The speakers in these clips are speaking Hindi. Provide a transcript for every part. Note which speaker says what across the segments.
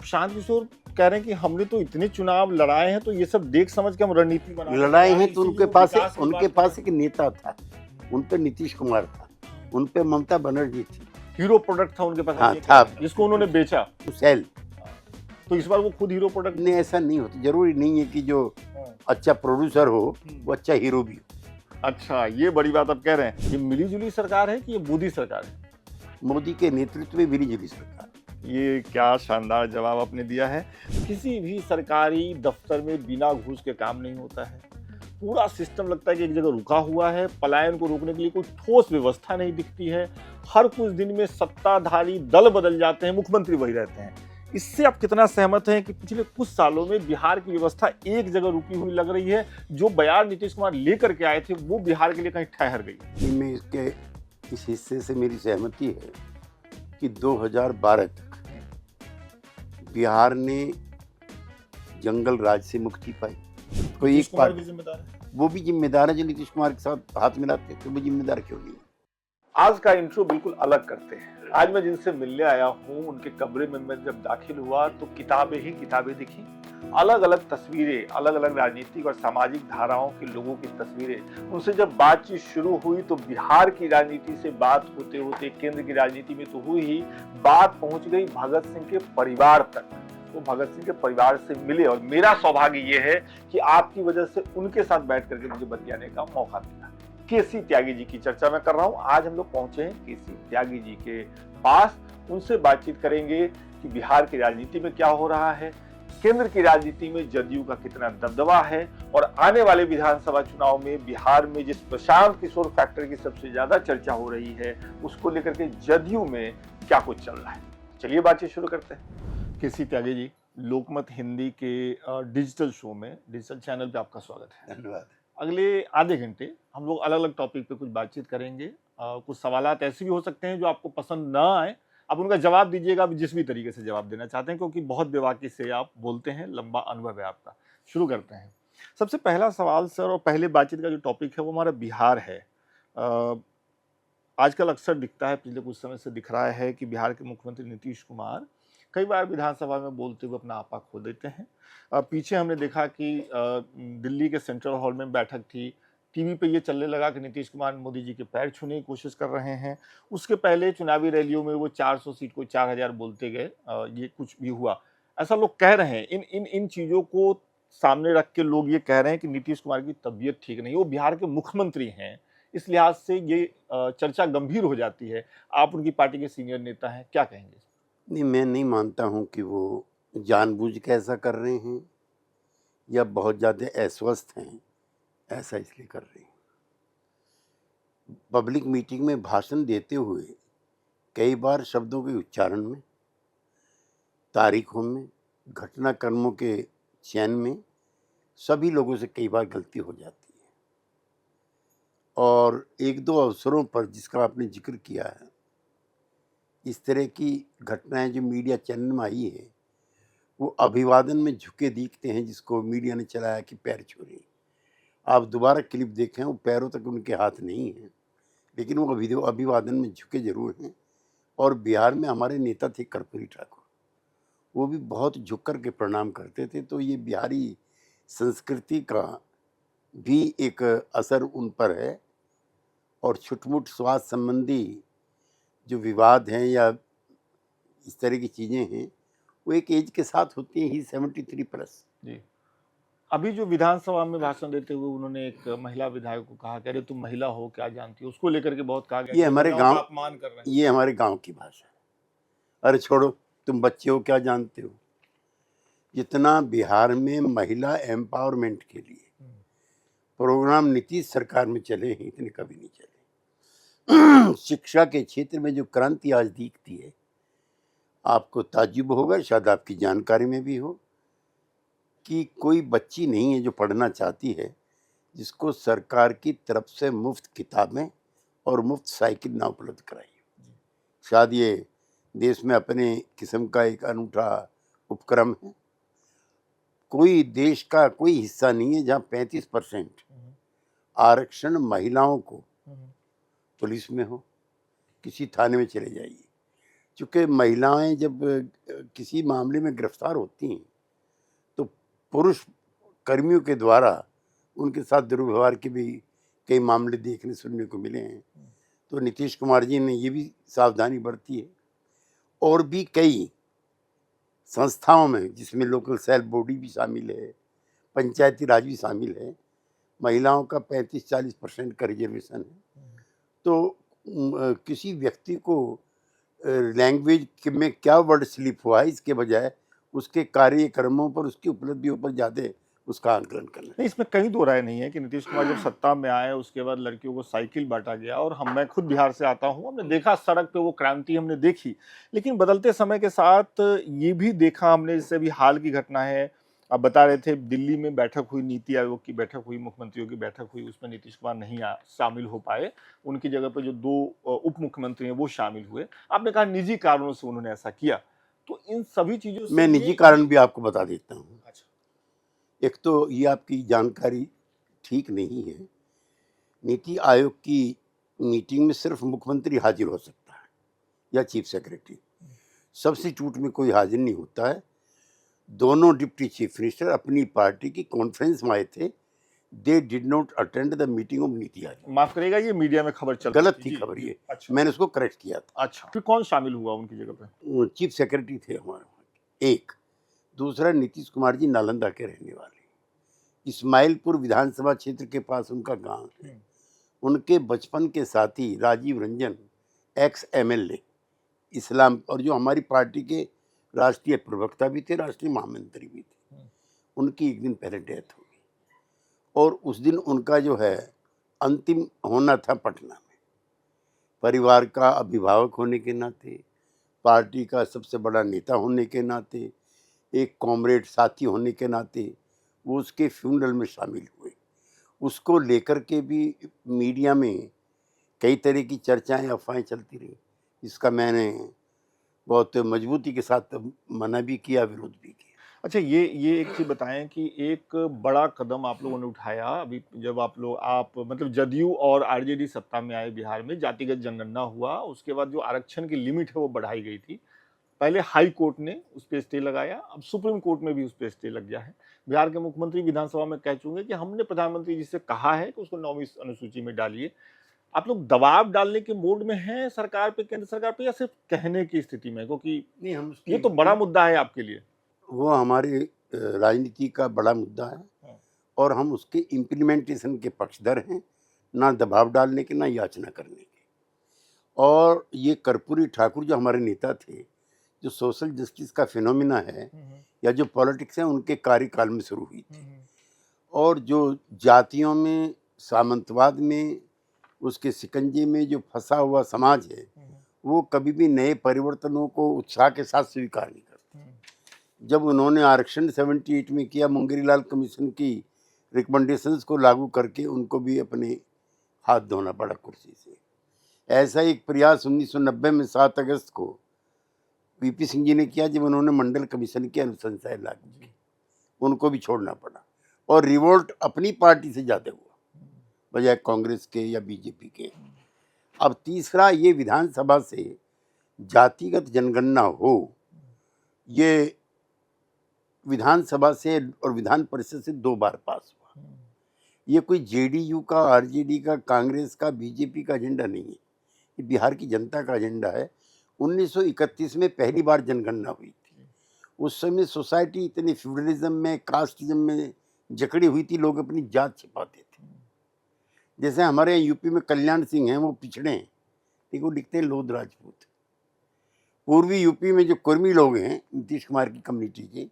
Speaker 1: शांत किशोर कह रहे हैं कि हमने तो इतने चुनाव लड़ाए हैं, तो ये सब देख समझ के हम रणनीति बना
Speaker 2: लड़ाए हैं। तो उनके पास एक नेता था, उन पे नीतीश कुमार था, उन पे ममता बनर्जी थी,
Speaker 1: हीरो प्रोडक्ट था उनके पास।
Speaker 2: हाँ था,
Speaker 1: जिसको उन्होंने बेचा
Speaker 2: सेल।
Speaker 1: तो इस बार वो खुद हीरो प्रोडक्ट
Speaker 2: नहीं, ऐसा नहीं होता, जरूरी नहीं है कि जो अच्छा प्रोड्यूसर हो वो अच्छा हीरो भी हो।
Speaker 1: अच्छा, ये बड़ी बात आप कह रहे हैं। ये मिलीजुली सरकार है कि ये मोदी सरकार है?
Speaker 2: मोदी के नेतृत्व में मिलीजुली सरकार।
Speaker 1: ये क्या शानदार जवाब आपने दिया है। किसी भी सरकारी दफ्तर में बिना घूस के काम नहीं होता है। पूरा सिस्टम लगता है कि एक जगह रुका हुआ है। पलायन को रोकने के लिए कोई ठोस व्यवस्था नहीं दिखती है। हर कुछ दिन में सत्ताधारी दल बदल जाते हैं, मुख्यमंत्री वही रहते हैं। इससे आप कितना सहमत हैं कि पिछले कुछ सालों में बिहार की व्यवस्था एक जगह रुकी हुई लग रही है? जो बयान नीतीश कुमार लेकर के आए थे वो बिहार के लिए कहीं ठहर गई?
Speaker 2: मैं इसके इस हिस्से से मेरी सहमति है कि 2012 तक बिहार ने जंगल राज से मुक्ति पाई। कोई एक पार्टी
Speaker 1: भी जिम्मेदार है,
Speaker 2: वो भी जिम्मेदार है जो नीतीश कुमार के साथ हाथ मिलाते, तो वो जिम्मेदार क्यों नहीं?
Speaker 1: आज का इंट्रो बिल्कुल अलग करते हैं। आज मैं जिनसे मिलने आया हूँ उनके कमरे में मैं जब दाखिल हुआ तो किताबें ही किताबें दिखी। अलग अलग तस्वीरें, अलग अलग राजनीतिक और सामाजिक धाराओं के लोगों की तस्वीरें। उनसे जब बातचीत शुरू हुई तो बिहार की राजनीति से बात होते होते केंद्र की राजनीति में तो हुई ही, बात पहुंच गई भगत सिंह के परिवार तक। तो भगत सिंह के परिवार से मिले और मेरा सौभाग्य ये है कि आपकी वजह से उनके साथ बैठ करके मुझे बतियाने का मौका मिला। केसी त्यागी जी की चर्चा मैं कर रहा हूं। आज हम लोग पहुंचे हैं केसी त्यागी जी के पास। उनसे बातचीत करेंगे कि बिहार की राजनीति में क्या हो रहा है, केंद्र की राजनीति में जदयू का कितना दबदबा है, और आने वाले विधानसभा चुनाव में बिहार में जिस प्रशांत किशोर फैक्टर की सबसे ज्यादा चर्चा हो रही है उसको लेकर के जदयू में क्या कुछ चल रहा है। चलिए बातचीत शुरू करते हैं। केसी त्यागी जी, लोकमत हिंदी के डिजिटल शो में, डिजिटल चैनल पे आपका स्वागत है।
Speaker 2: धन्यवाद।
Speaker 1: अगले आधे घंटे हम लोग अलग अलग टॉपिक पे कुछ बातचीत करेंगे। कुछ सवालात ऐसे भी हो सकते हैं जो आपको पसंद ना आए, आप उनका जवाब दीजिएगा जिस भी तरीके से जवाब देना चाहते हैं, क्योंकि बहुत बेबाकी से आप बोलते हैं, लंबा अनुभव है आपका। शुरू करते हैं। सबसे पहला सवाल सर, और पहले बातचीत का जो टॉपिक है वो हमारा बिहार है। आजकल अक्सर दिखता है, पिछले कुछ समय से दिख रहा है कि बिहार के मुख्यमंत्री नीतीश कुमार कई बार विधानसभा में बोलते हुए अपना आपा खो देते हैं। पीछे हमने देखा कि दिल्ली के सेंट्रल हॉल में बैठक थी, टीवी पे ये चलने लगा कि नीतीश कुमार मोदी जी के पैर छूने की कोशिश कर रहे हैं। उसके पहले चुनावी रैलियों में वो 400 सीट को 4000 बोलते गए। ये कुछ भी हुआ, ऐसा लोग कह रहे हैं। इन इन इन चीज़ों को सामने रख के लोग ये कह रहे हैं कि नीतीश कुमार की तबीयत ठीक नहीं, वो बिहार के मुख्यमंत्री हैं। इस लिहाज से ये चर्चा गंभीर हो जाती है। आप उनकी पार्टी के सीनियर नेता हैं, क्या कहेंगे?
Speaker 2: नहीं, मैं नहीं मानता हूं कि वो जानबूझ के ऐसा कर रहे हैं या बहुत ज़्यादा अस्वस्थ हैं, ऐसा इसलिए कर रहे हैं। पब्लिक मीटिंग में भाषण देते हुए कई बार शब्दों के उच्चारण में, तारीखों में, घटनाक्रमों के चयन में सभी लोगों से कई बार गलती हो जाती है। और एक दो अवसरों पर जिसका आपने जिक्र किया है, इस तरह की घटनाएं जो मीडिया चैनल में आई है वो अभिवादन में झुके दिखते हैं, जिसको मीडिया ने चलाया कि पैर छू रहे। आप दोबारा क्लिप देखें, वो पैरों तक उनके हाथ नहीं है, लेकिन वो अभिवादन में झुके जरूर हैं। और बिहार में हमारे नेता थे कर्पूरी ठाकुर, वो भी बहुत झुक कर के प्रणाम करते थे। तो ये बिहारी संस्कृति का भी एक असर उन पर है। और छुटमुट स्वास्थ्य संबंधी जो विवाद हैं या इस तरह की चीज़ें हैं, वो एक एज के साथ होती हैं। ही 73 प्लस।
Speaker 1: जी, अभी जो विधानसभा में भाषण देते हुए उन्होंने एक महिला विधायक को कहा कि अरे तुम महिला हो, क्या जानती हो, उसको लेकर के बहुत कहा गया
Speaker 2: ये हमारे गांव,
Speaker 1: अपमान कर रहे हैं।
Speaker 2: ये हमारे गांव की भाषा है। अरे छोड़ो, तुम बच्चे हो, क्या जानते हो। जितना बिहार में महिला एम्पावरमेंट के लिए प्रोग्राम नीतीश सरकार में चले हैं, इतने कभी नहीं चले। शिक्षा के क्षेत्र में जो क्रांति आज दिखती है, आपको ताज्जुब होगा, शायद आपकी जानकारी में भी हो, कि कोई बच्ची नहीं है जो पढ़ना चाहती है जिसको सरकार की तरफ से मुफ्त किताबें और मुफ्त साइकिल ना उपलब्ध कराई। शायद ये देश में अपने किस्म का एक अनूठा उपक्रम है। कोई देश का कोई हिस्सा नहीं है जहाँ 35% आरक्षण महिलाओं को पुलिस में हो। किसी थाने में चले जाइए, चूंकि महिलाएं जब किसी मामले में गिरफ्तार होती हैं तो पुरुष कर्मियों के द्वारा उनके साथ दुर्व्यवहार के भी कई मामले देखने सुनने को मिले हैं। तो नीतीश कुमार जी ने ये भी सावधानी बरती है। और भी कई संस्थाओं में, जिसमें लोकल सेल्फ बॉडी भी शामिल है, पंचायती राज भी शामिल है, महिलाओं का 35-40% का रिजर्वेशन है। तो किसी व्यक्ति को लैंग्वेज में क्या वर्ड स्लिप हुआ है, इसके बजाय उसके कार्यक्रमों पर, उसकी उपलब्धियों पर ज़्यादा उसका आंकलन करना।
Speaker 1: नहीं, इसमें कहीं दो राय नहीं है कि नीतीश कुमार जब सत्ता में आए उसके बाद लड़कियों को साइकिल बांटा गया, और मैं खुद बिहार से आता हूँ, हमने देखा सड़क पे वो क्रांति हमने देखी। लेकिन बदलते समय के साथ ये भी देखा हमने, जैसे अभी हाल की घटना है, आप बता रहे थे दिल्ली में बैठक हुई, नीति आयोग की बैठक हुई, मुख्यमंत्रियों की बैठक हुई, उसमें नीतीश कुमार नहीं शामिल हो पाए, उनकी जगह पे जो 2 उप मुख्यमंत्री हैं वो शामिल हुए। आपने कहा निजी कारणों से उन्होंने ऐसा किया, तो इन सभी चीजों से
Speaker 2: मैं निजी कारण भी आपको बता देता हूँ।
Speaker 1: अच्छा।
Speaker 2: एक तो ये आपकी जानकारी ठीक नहीं है। नीति आयोग की मीटिंग में सिर्फ मुख्यमंत्री हाजिर हो सकता है या चीफ सेक्रेटरी, सब्स्टिट्यूट में कोई हाजिर नहीं होता है। दोनों डिप्टी चीफ मिनिस्टर अपनी पार्टी की कॉन्फ्रेंस में आए थे। They did not attend the meeting of NITI Aayog.
Speaker 1: माफ करिएगा, ये मीडिया में खबर चल
Speaker 2: गलत
Speaker 1: रही
Speaker 2: थी
Speaker 1: जी,
Speaker 2: खबर ये।
Speaker 1: अच्छा।
Speaker 2: मैंने उसको करेक्ट किया था।
Speaker 1: अच्छा, फिर कौन शामिल हुआ उनकी जगह पे?
Speaker 2: वो चीफ सेक्रेटरी थे हमारे वहाँ के, एक। दूसरा, नीतीश कुमार जी नालंदा के रहने वाले, इस्माइलपुर विधानसभा क्षेत्र के पास उनका गांव है। उनके बचपन के साथी राजीव रंजन, एक्स एमएलए इस्लाम, और जो हमारी पार्टी के राष्ट्रीय प्रवक्ता भी थे, राष्ट्रीय महामंत्री भी थे, उनकी एक दिन पहले डेथ हो गई। और उस दिन उनका जो है अंतिम होना था पटना में। परिवार का अभिभावक होने के नाते, पार्टी का सबसे बड़ा नेता होने के नाते, एक कॉमरेड साथी होने के नाते वो उसके फ्यूनरल में शामिल हुए। उसको लेकर के भी मीडिया में कई तरह की चर्चाएं, अफवाहें चलती रही। इसका मैंने बहुत मजबूती के साथ मना भी किया, विरोध भी किया।
Speaker 1: अच्छा, ये एक चीज बताएं कि एक बड़ा कदम आप लोगों ने उठाया अभी, जब आप मतलब जदयू और आरजेडी सत्ता में आए बिहार में, जातिगत जनगणना हुआ, उसके बाद जो आरक्षण की लिमिट है वो बढ़ाई गई थी। पहले हाई कोर्ट ने उस पर स्टे लगाया, अब सुप्रीम कोर्ट में भी उस पर स्टे लग गया है। बिहार के मुख्यमंत्री विधानसभा में कह चुके कि हमने प्रधानमंत्री जी से कहा है कि उसको 9वीं अनुसूची में डालिए। आप लोग दबाव डालने के मूड में हैं सरकार पे, केंद्र सरकार पे, या सिर्फ कहने की स्थिति में? क्योंकि
Speaker 2: नहीं, हम
Speaker 1: ये तो बड़ा मुद्दा है आपके लिए।
Speaker 2: वो हमारे राजनीति का बड़ा मुद्दा है और हम उसके इम्प्लीमेंटेशन के पक्षधर हैं, ना दबाव डालने के, ना याचना करने के। और ये कर्पूरी ठाकुर जो हमारे नेता थे, जो सोशल जस्टिस का फिनोमिना है या जो पॉलिटिक्स है, उनके कार्यकाल में शुरू हुई थी। और जो जातियों में, सामंतवाद में, उसके शिकंजे में जो फंसा हुआ समाज है, वो कभी भी नए परिवर्तनों को उत्साह के साथ स्वीकार नहीं करता। जब उन्होंने आरक्षण 78 में किया, मुंगेरीलाल कमीशन की रिकमेंडेशंस को लागू करके उनको भी अपने हाथ धोना पड़ा कुर्सी से। ऐसा एक प्रयास 1990 में 7 अगस्त को वीपी सिंह जी ने किया, जब उन्होंने मंडल कमीशन की अनुशंसाएं लागू की, उनको भी छोड़ना पड़ा। और रिवोल्ट अपनी पार्टी से ज़्यादा हुआ बजाय कांग्रेस के या बीजेपी के। अब तीसरा, ये विधानसभा से जातिगत जनगणना हो, ये विधानसभा से और विधान परिषद से 2 बार पास हुआ। ये कोई जेडीयू का, आरजेडी का, कांग्रेस का, बीजेपी का एजेंडा नहीं है, ये बिहार की जनता का एजेंडा है। 1931 में पहली बार जनगणना हुई थी। उस समय सोसाइटी इतनी फ्यूडलिज्म में, कास्टिज्म में जकड़ी हुई थी, लोग अपनी जात छिपाते थे। जैसे हमारे यहाँ यूपी में कल्याण सिंह हैं, वो पिछड़े हैं, लेकिन वो लिखते हैं लोध राजपूत। पूर्वी यूपी में जो कुर्मी लोग हैं नीतीश कुमार की कम्युनिटी के,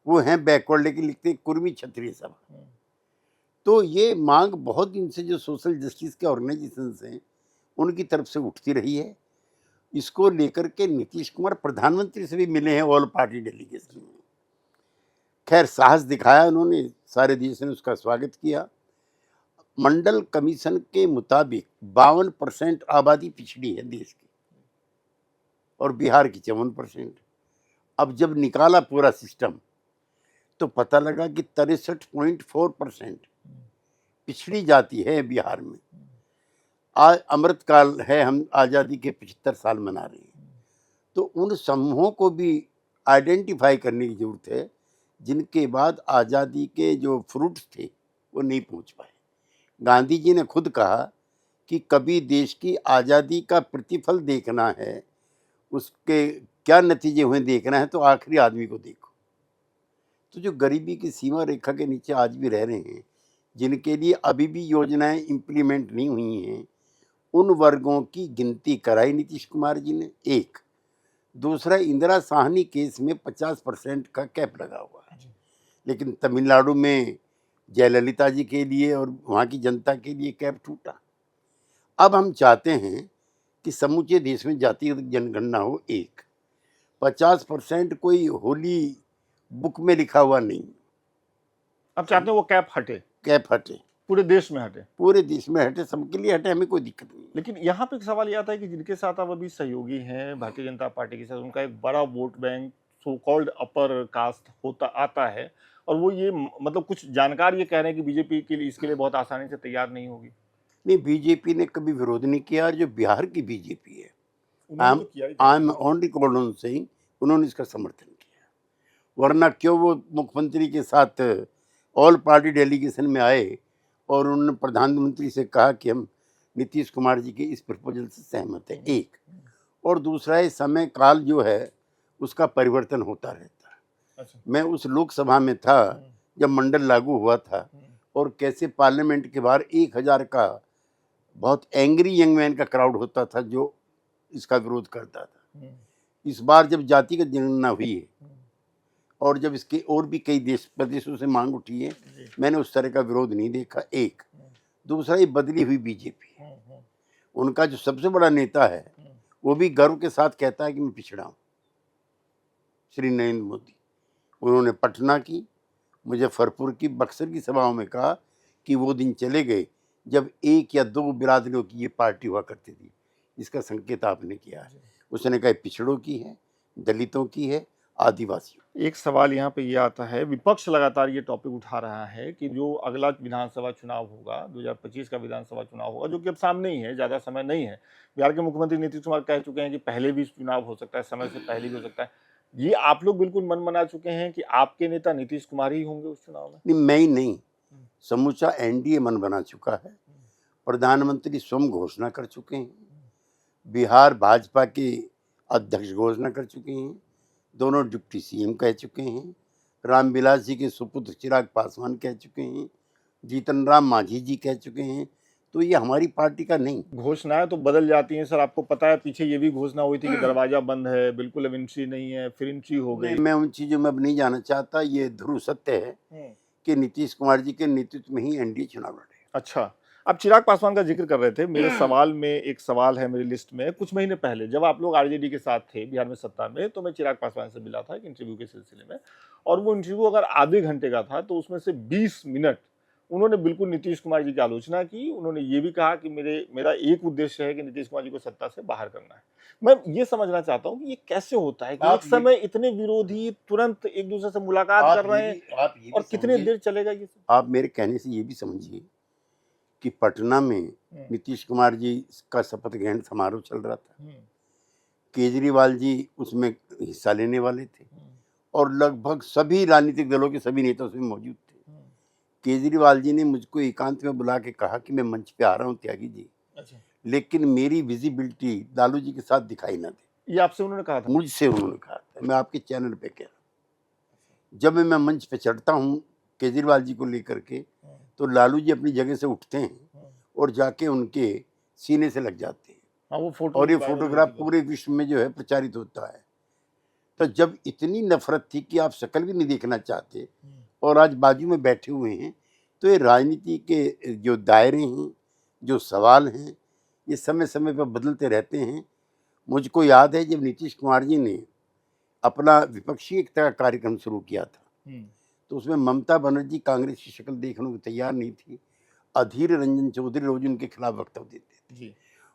Speaker 2: वो हैं बैकवर्ड, लेकिन लिखते हैं कुर्मी क्षत्रिय सभा। तो ये मांग बहुत दिन से जो सोशल जस्टिस के ऑर्गेनाइजेशंस हैं उनकी तरफ से उठती रही है। इसको लेकर के नीतीश कुमार प्रधानमंत्री से भी मिले हैं ऑल पार्टी डेलीगेशन में। खैर, साहस दिखाया उन्होंने, सारे देश ने उसका स्वागत किया। मंडल कमीशन के मुताबिक 52% आबादी पिछड़ी है देश की और बिहार की 54%। अब जब निकाला पूरा सिस्टम तो पता लगा कि 63.4% पिछड़ी जाति है बिहार में। आज अमृतकाल है, हम आज़ादी के 75 साल मना रहे हैं, तो उन समूहों को भी आइडेंटिफाई करने की जरूरत है जिनके बाद आज़ादी के जो फ्रूट्स थे वो नहीं पहुंच पाए। गांधी जी ने खुद कहा कि कभी देश की आज़ादी का प्रतिफल देखना है, उसके क्या नतीजे हुए देखना है, तो आखिरी आदमी को देखो। तो जो गरीबी की सीमा रेखा के नीचे आज भी रह रहे हैं, जिनके लिए अभी भी योजनाएं इम्प्लीमेंट नहीं हुई हैं, उन वर्गों की गिनती कराई नीतीश कुमार जी ने। एक दूसरा, इंदिरा साहनी केस में 50% का कैप लगा हुआ है, लेकिन तमिलनाडु में जयललिता जी के लिए और वहाँ की जनता के लिए कैप टूटा। अब हम चाहते हैं कि समूचे देश में जातीय जनगणना हो। एक 50% कोई होली बुक में लिखा हुआ नहीं,
Speaker 1: अब चाहते हैं वो कैप हटे,
Speaker 2: कैप हटे,
Speaker 1: पूरे देश में हटे।
Speaker 2: पूरे देश में हटे, सबके लिए हटे, हमें कोई दिक्कत नहीं।
Speaker 1: लेकिन यहाँ पे एक सवाल ये आता है कि जिनके साथ आप अभी सहयोगी हैं भारतीय जनता पार्टी के साथ, उनका एक बड़ा vote bank so called upper caste होता आता है, और वो ये मतलब कुछ जानकार ये कह रहे हैं कि बीजेपी के लिए इसके लिए बहुत आसानी से तैयार नहीं होगी।
Speaker 2: नहीं, बीजेपी ने कभी विरोध नहीं किया, और जो बिहार की बीजेपी है,
Speaker 1: उन्होंने तो किया ही था।
Speaker 2: I am on record on saying, उन्होंने इसका समर्थन किया। वरना क्यों वो मुख्यमंत्री के साथ ऑल पार्टी डेलीगेशन में आए और उन्होंने प्रधानमंत्री से कहा कि हम नीतीश कुमार जी के इस प्रपोजल से सहमत है। एक और दूसरा है, समय काल जो है उसका परिवर्तन होता रहता है।
Speaker 1: अच्छा।
Speaker 2: मैं उस लोकसभा में था जब मंडल लागू हुआ था, और कैसे पार्लियामेंट के बाहर 1000 का बहुत एंग्री यंग मैन का क्राउड होता था जो इसका विरोध करता था। इस बार जब जातिगत जनगणना हुई है और जब इसके और भी कई प्रदेशों से मांग उठी है, मैंने उस तरह का विरोध नहीं देखा। एक दूसरा, ये बदली हुई बीजेपी है, उनका जो सबसे बड़ा नेता है वो भी गर्व के साथ कहता है कि मैं पिछड़ा हूँ। श्री नरेंद्र मोदी, उन्होंने पटना की, मुजफ्फरपुर की, बक्सर की सभाओं में कहा कि वो दिन चले गए जब एक या दो बिरादरियों की ये पार्टी हुआ करती थी। इसका संकेत आपने किया है। उसने कहा पिछड़ों की है, दलितों की है, आदिवासियों।
Speaker 1: एक सवाल यहाँ पे ये आता है, विपक्ष लगातार ये टॉपिक उठा रहा है कि जो अगला विधानसभा चुनाव होगा, 2025 का विधानसभा चुनाव होगा, जो कि अब सामने ही है, ज़्यादा समय नहीं है। बिहार के मुख्यमंत्री नीतीश कुमार कह चुके हैं कि पहले भी चुनाव हो सकता है, समय से पहले भी हो सकता है। ये आप लोग बिल्कुल मन बना चुके हैं कि आपके नेता नीतीश कुमार ही होंगे उस चुनाव में?
Speaker 2: नहीं, मैं ही नहीं, समूचा एनडीए मन बना चुका है। प्रधानमंत्री स्वयं घोषणा कर चुके हैं, बिहार भाजपा के अध्यक्ष घोषणा कर चुके हैं, दोनों डिप्टी सीएम कह चुके हैं, रामविलास जी के सुपुत्र चिराग पासवान कह चुके हैं, जीतन राम मांझी जी कह चुके हैं। तो ये हमारी पार्टी का नहीं।
Speaker 1: घोषणाएं तो बदल जाती हैं सर, आपको पता है पीछे ये भी घोषणा हुई थी कि दरवाजा बंद है, बिल्कुल अब एंट्री नहीं है, फिर एंट्री हो गई।
Speaker 2: मैं उन चीजों में अब नहीं जाना चाहता। ये ध्रुव सत्य है कि नीतीश कुमार जी के नेतृत्व में ही एनडीए चुनाव लड़े।
Speaker 1: अच्छा, आप चिराग पासवान का जिक्र कर रहे थे, मेरे सवाल में एक सवाल है मेरी लिस्ट में। कुछ महीने पहले जब आप लोग आरजेडी के साथ थे बिहार में सत्ता में, तो मैं चिराग पासवान से मिला था एक इंटरव्यू के सिलसिले में, और वो इंटरव्यू अगर आधे घंटे का था तो उसमें से 20 मिनट उन्होंने बिल्कुल नीतीश कुमार जी की आलोचना की। उन्होंने ये भी कहा कि मेरा एक उद्देश्य है कि नीतीश कुमार जी को सत्ता से बाहर करना है। मैं ये समझना चाहता हूँ कि ये कैसे होता है कि एक समय इतने विरोधी तुरंत एक दूसरे से मुलाकात कर रहे हैं, और कितनी देर चलेगा ये?
Speaker 2: आप मेरे कहने से ये भी समझिए कि पटना में नीतीश कुमार जी का शपथ ग्रहण समारोह चल रहा था, केजरीवाल जी उसमें हिस्सा लेने वाले थे, और लगभग सभी राजनीतिक दलों के सभी नेता उसमें मौजूद थे। केजरीवाल जी ने मुझको एकांत में बुला के कहा कि मैं मंच पे आ रहा हूँ त्यागी जी, लेकिन मेरी विजिबिलिटी लालू जी के साथ दिखाई ना दे।
Speaker 1: ये आपसे उन्होंने कहा था?
Speaker 2: मुझसे उन्होंने कहा था, मैं आपके चैनल पे कह रहा हूँ। जब मैं मंच पे चढ़ता हूँ केजरीवाल जी को लेकर के, तो लालू जी अपनी जगह से उठते हैं और जाके उनके सीने से लग जाते हैं।
Speaker 1: वो फोटो,
Speaker 2: और ये फोटोग्राफ पूरे विश्व में जो है प्रचारित होता है। तो जब इतनी नफरत थी कि आप शक्ल भी नहीं देखना चाहते, और आज बाजू में बैठे हुए हैं, तो ये राजनीति के जो दायरे हैं, जो सवाल हैं, ये समय समय पर बदलते रहते हैं। मुझको याद है जब नीतीश कुमार जी ने अपना विपक्षी एकता का कार्यक्रम शुरू किया था, तो उसमें ममता बनर्जी कांग्रेस की शक्ल देखने को तैयार नहीं थी। अधीर रंजन चौधरी रोज उनके खिलाफ वक्तव्य देते थे।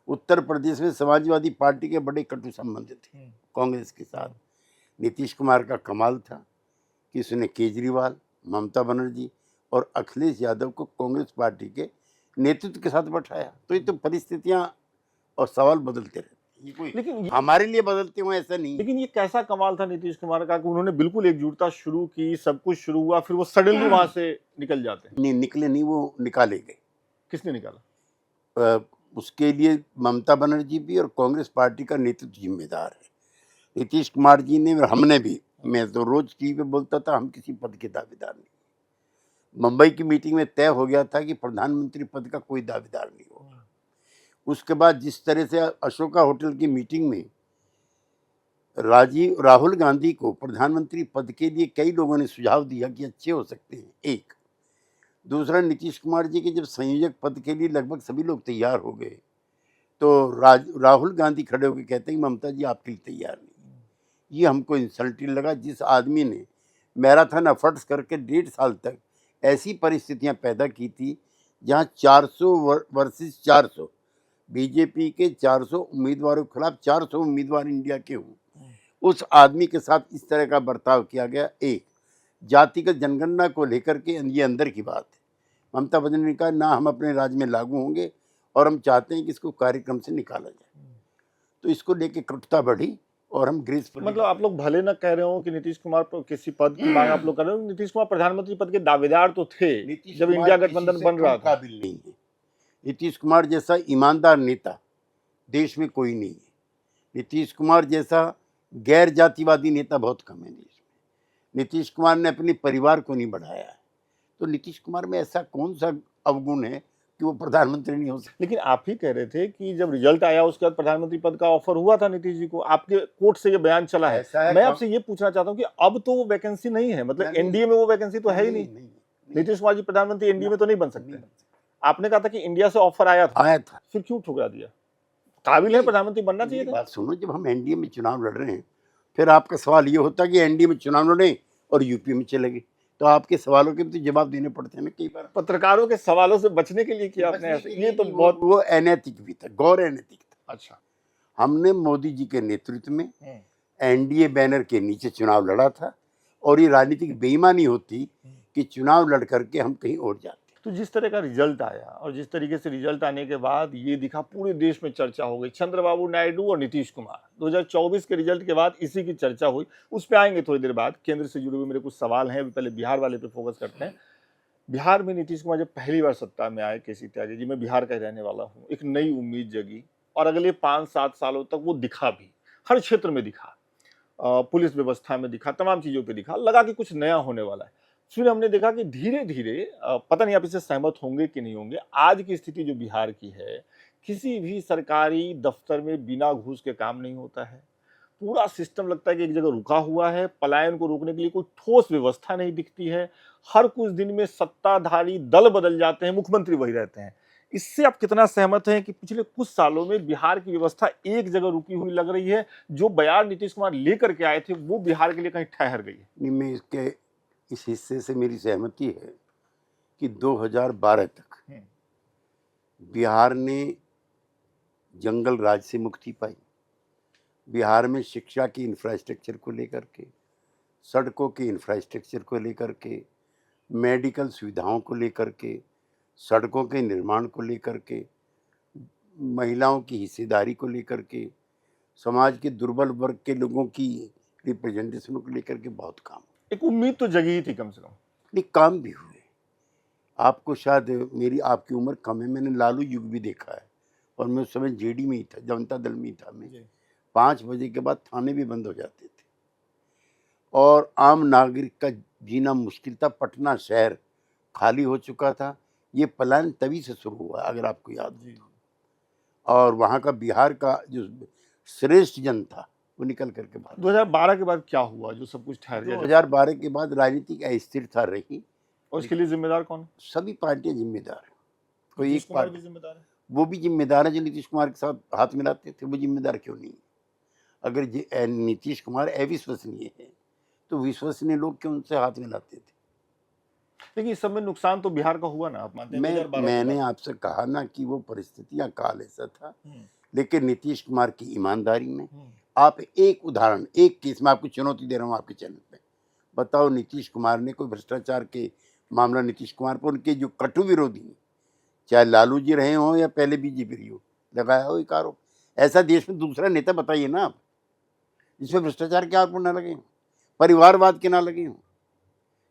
Speaker 2: उत्तर प्रदेश में समाजवादी पार्टी के बड़े कटु संबंध थे कांग्रेस के साथ। नीतीश कुमार का कमाल था कि उसने केजरीवाल, ममता बनर्जी और अखिलेश यादव को कांग्रेस पार्टी के नेतृत्व के साथ बैठाया। तो ये तो परिस्थितियां और सवाल बदलते रहते। ये कोई
Speaker 1: लेकिन
Speaker 2: हमारे लिए बदलते हुए ऐसा नहीं है।
Speaker 1: लेकिन ये कैसा कमाल था नीतीश कुमार का कि उन्होंने बिल्कुल एकजुटता शुरू की, सब कुछ शुरू हुआ, फिर वो सडनली वहां से निकल जाते हैं।
Speaker 2: नहीं निकले नहीं, वो निकाले गए।
Speaker 1: किसने निकाला?
Speaker 2: उसके लिए ममता बनर्जी भी और कांग्रेस पार्टी का नेतृत्व जिम्मेदार है। नीतीश कुमार जी ने और हमने भी, मैं तो रोज टीवी पे बोलता था हम किसी पद के दावेदार नहीं। मुंबई की मीटिंग में तय हो गया था कि प्रधानमंत्री पद का कोई दावेदार नहीं होगा। उसके बाद जिस तरह से अशोका होटल की मीटिंग में राहुल गांधी को प्रधानमंत्री पद के लिए कई लोगों ने सुझाव दिया कि अच्छे हो सकते हैं, एक। दूसरा, नीतीश कुमार जी के जब संयोजक पद के लिए लगभग सभी लोग तैयार हो गए तो राहुल गांधी खड़े होकर कहते हैं ममता जी आपके लिए तैयार नहीं। ये हमको इंसल्टिंग लगा। जिस आदमी ने मैराथन एफर्ट्स करके 1.5 साल तक ऐसी परिस्थितियां पैदा की थी जहां 400 वर्सेस 400, बीजेपी के 400 उम्मीदवारों के खिलाफ 400 उम्मीदवार इंडिया के हों, उस आदमी के साथ इस तरह का बर्ताव किया गया। एक, जातिगत जनगणना को लेकर के ये अंदर की बात है। ममता बनर्जी ने कहा ना हम अपने राज्य में लागू होंगे और हम चाहते हैं कि इसको कार्यक्रम से निकाला जाए। तो इसको लेके कटुता बढ़ी और हम
Speaker 1: मतलब आप लोग भले ना कह रहे हो कि नीतीश कुमार पर किसी पद की मांग आप लोग कर रहे हो, नीतीश कुमार प्रधानमंत्री पद के दावेदार तो थे जब इंडिया गठबंधन बन रहा था।
Speaker 2: काबिल नहीं है। नीतीश कुमार जैसा ईमानदार नेता देश में कोई नहीं है। नीतीश कुमार जैसा गैर जातिवादी नेता बहुत कम है देश में। नीतीश कुमार ने अपने परिवार को नहीं बढ़ाया है। तो नीतीश कुमार में ऐसा कौन सा अवगुण है कि वो प्रधानमंत्री नहीं हो सकते?
Speaker 1: लेकिन आप ही कह रहे थे कि जब रिजल्ट आया उसके बाद प्रधानमंत्री पद का ऑफर हुआ था नीतीश जी को, आपके कोर्ट से ये बयान चला है। मैं आपसे ये पूछना चाहता हूँ कि अब तो वो वैकेंसी नहीं है, मतलब एनडीए में वो वैकेंसी तो है ही नहीं। नीतीश कुमार जी प्रधानमंत्री एनडीए में तो नहीं बन सकते। आपने कहा था कि इंडिया से ऑफर आया था, फिर क्यों ठुकरा दिया? काबिल है, प्रधानमंत्री बनना चाहिए था।
Speaker 2: बात सुनो, जब हम एनडीए में चुनाव लड़ रहे हैं फिर आपका सवाल ये होता कि एनडीए में चुनाव लड़े और यूपी में चले गए, तो आपके सवालों के भी तो जवाब देने पड़ते हैं ना। कई बार
Speaker 1: पत्रकारों के सवालों से बचने के लिए किया आपने ऐसे, ये तो बहुत
Speaker 2: वो अनैतिक भी था, गौर अनैतिक था।
Speaker 1: अच्छा,
Speaker 2: हमने मोदी जी के नेतृत्व में एनडीए बैनर के नीचे चुनाव लड़ा था और ये राजनीतिक बेईमानी होती कि चुनाव लड़ करके हम कहीं और जाते।
Speaker 1: तो जिस तरह का रिजल्ट आया और जिस तरीके से रिजल्ट आने के बाद ये दिखा, पूरे देश में चर्चा हो गई, चंद्रबाबू नायडू और नीतीश कुमार 2024 के रिजल्ट के बाद इसी की चर्चा हुई। उस पर आएंगे थोड़ी देर बाद। केंद्र से जुड़े हुए मेरे कुछ सवाल हैं, अभी पहले बिहार वाले पे फोकस करते हैं। बिहार में नीतीश कुमार जब पहली बार सत्ता में आए, केसी त्यागी जी, मैं बिहार का रहने वाला हूँ, एक नई उम्मीद जगी और अगले 5-7 सालों तक वो दिखा भी, हर क्षेत्र में दिखा, पुलिस व्यवस्था में दिखा, तमाम चीजों पे दिखा, लगा कि कुछ नया होने वाला है। फिर हमने देखा कि धीरे धीरे, पता नहीं आप इससे सहमत होंगे कि नहीं होंगे, आज की स्थिति जो बिहार की है, किसी भी सरकारी दफ्तर में बिना घूस के काम नहीं होता है। पूरा सिस्टम लगता है कि एक जगह रुका हुआ है। पलायन को रोकने के लिए कोई ठोस व्यवस्था नहीं दिखती है। हर कुछ दिन में सत्ताधारी दल बदल जाते हैं, मुख्यमंत्री वही रहते हैं। इससे आप कितना सहमत हैं कि पिछले कुछ सालों में बिहार की व्यवस्था एक जगह रुकी हुई लग रही है? जो बयान नीतीश कुमार लेकर के आए थे वो बिहार के लिए कहीं ठहर गई है?
Speaker 2: मैं इसके इस हिस्से से मेरी सहमति है कि 2012 तक बिहार ने जंगल राज से मुक्ति पाई। बिहार में शिक्षा की इंफ्रास्ट्रक्चर को लेकर के, सड़कों के इंफ्रास्ट्रक्चर को लेकर के, मेडिकल सुविधाओं को लेकर के, सड़कों के निर्माण को लेकर के, महिलाओं की हिस्सेदारी को लेकर के, समाज के दुर्बल वर्ग के लोगों की रिप्रेजेंटेशन को लेकर के बहुत काम।
Speaker 1: एक उम्मीद तो जगी थी कम से कम।
Speaker 2: नहीं, काम भी हुए। आपको शायद मेरी आपकी उम्र कम है, मैंने लालू युग भी देखा है और मैं उस समय जेडी में ही था, जनता दल में ही था। मैं 5 बजे के बाद थाने भी बंद हो जाते थे और आम नागरिक का जीना मुश्किल था। पटना शहर खाली हो चुका था। ये प्लान तभी से शुरू हुआ, अगर आपको याद हो। और वहाँ का बिहार का जो श्रेष्ठ जन था वो निकल करके भाग।
Speaker 1: 2012 के बाद क्या हुआ जो सब कुछ ठहर गया?
Speaker 2: 2012 के बाद राजनीतिक अस्थिरता रही
Speaker 1: और इसके लिए जिम्मेदार कौन है?
Speaker 2: सभी पार्टियां जिम्मेदार है। कोई एक पार्टी
Speaker 1: जिम्मेदार है?
Speaker 2: वो भी जिम्मेदार है जो नीतीश कुमार के साथ हाथ मिलाते थे, वो जिम्मेदार क्यों नहीं? अगर नीतीश कुमार अविश्वसनीय है तो विश्वसनीय लोग क्यों उनसे हाथ मिलाते थे?
Speaker 1: लेकिन इस सब में नुकसान तो बिहार का हुआ ना, आप मानते हैं?
Speaker 2: मैंने आपसे कहा ना कि वो परिस्थितियां, काल ऐसा था। लेकिन नीतीश कुमार की ईमानदारी में, आप एक उदाहरण, एक केस में आपको चुनौती दे रहा हूँ आपके चैनल पे, बताओ नीतीश कुमार ने कोई भ्रष्टाचार के मामला नीतीश कुमार पर, उनके जो कटु विरोधी, चाहे लालू जी रहे हों या पहले बीजेपी रही हो, लगाया हो एक आरोप? ऐसा देश में दूसरा नेता बताइए ना आप, जिसमें भ्रष्टाचार के आरोप न लगे हों, परिवारवाद के ना लगे हों।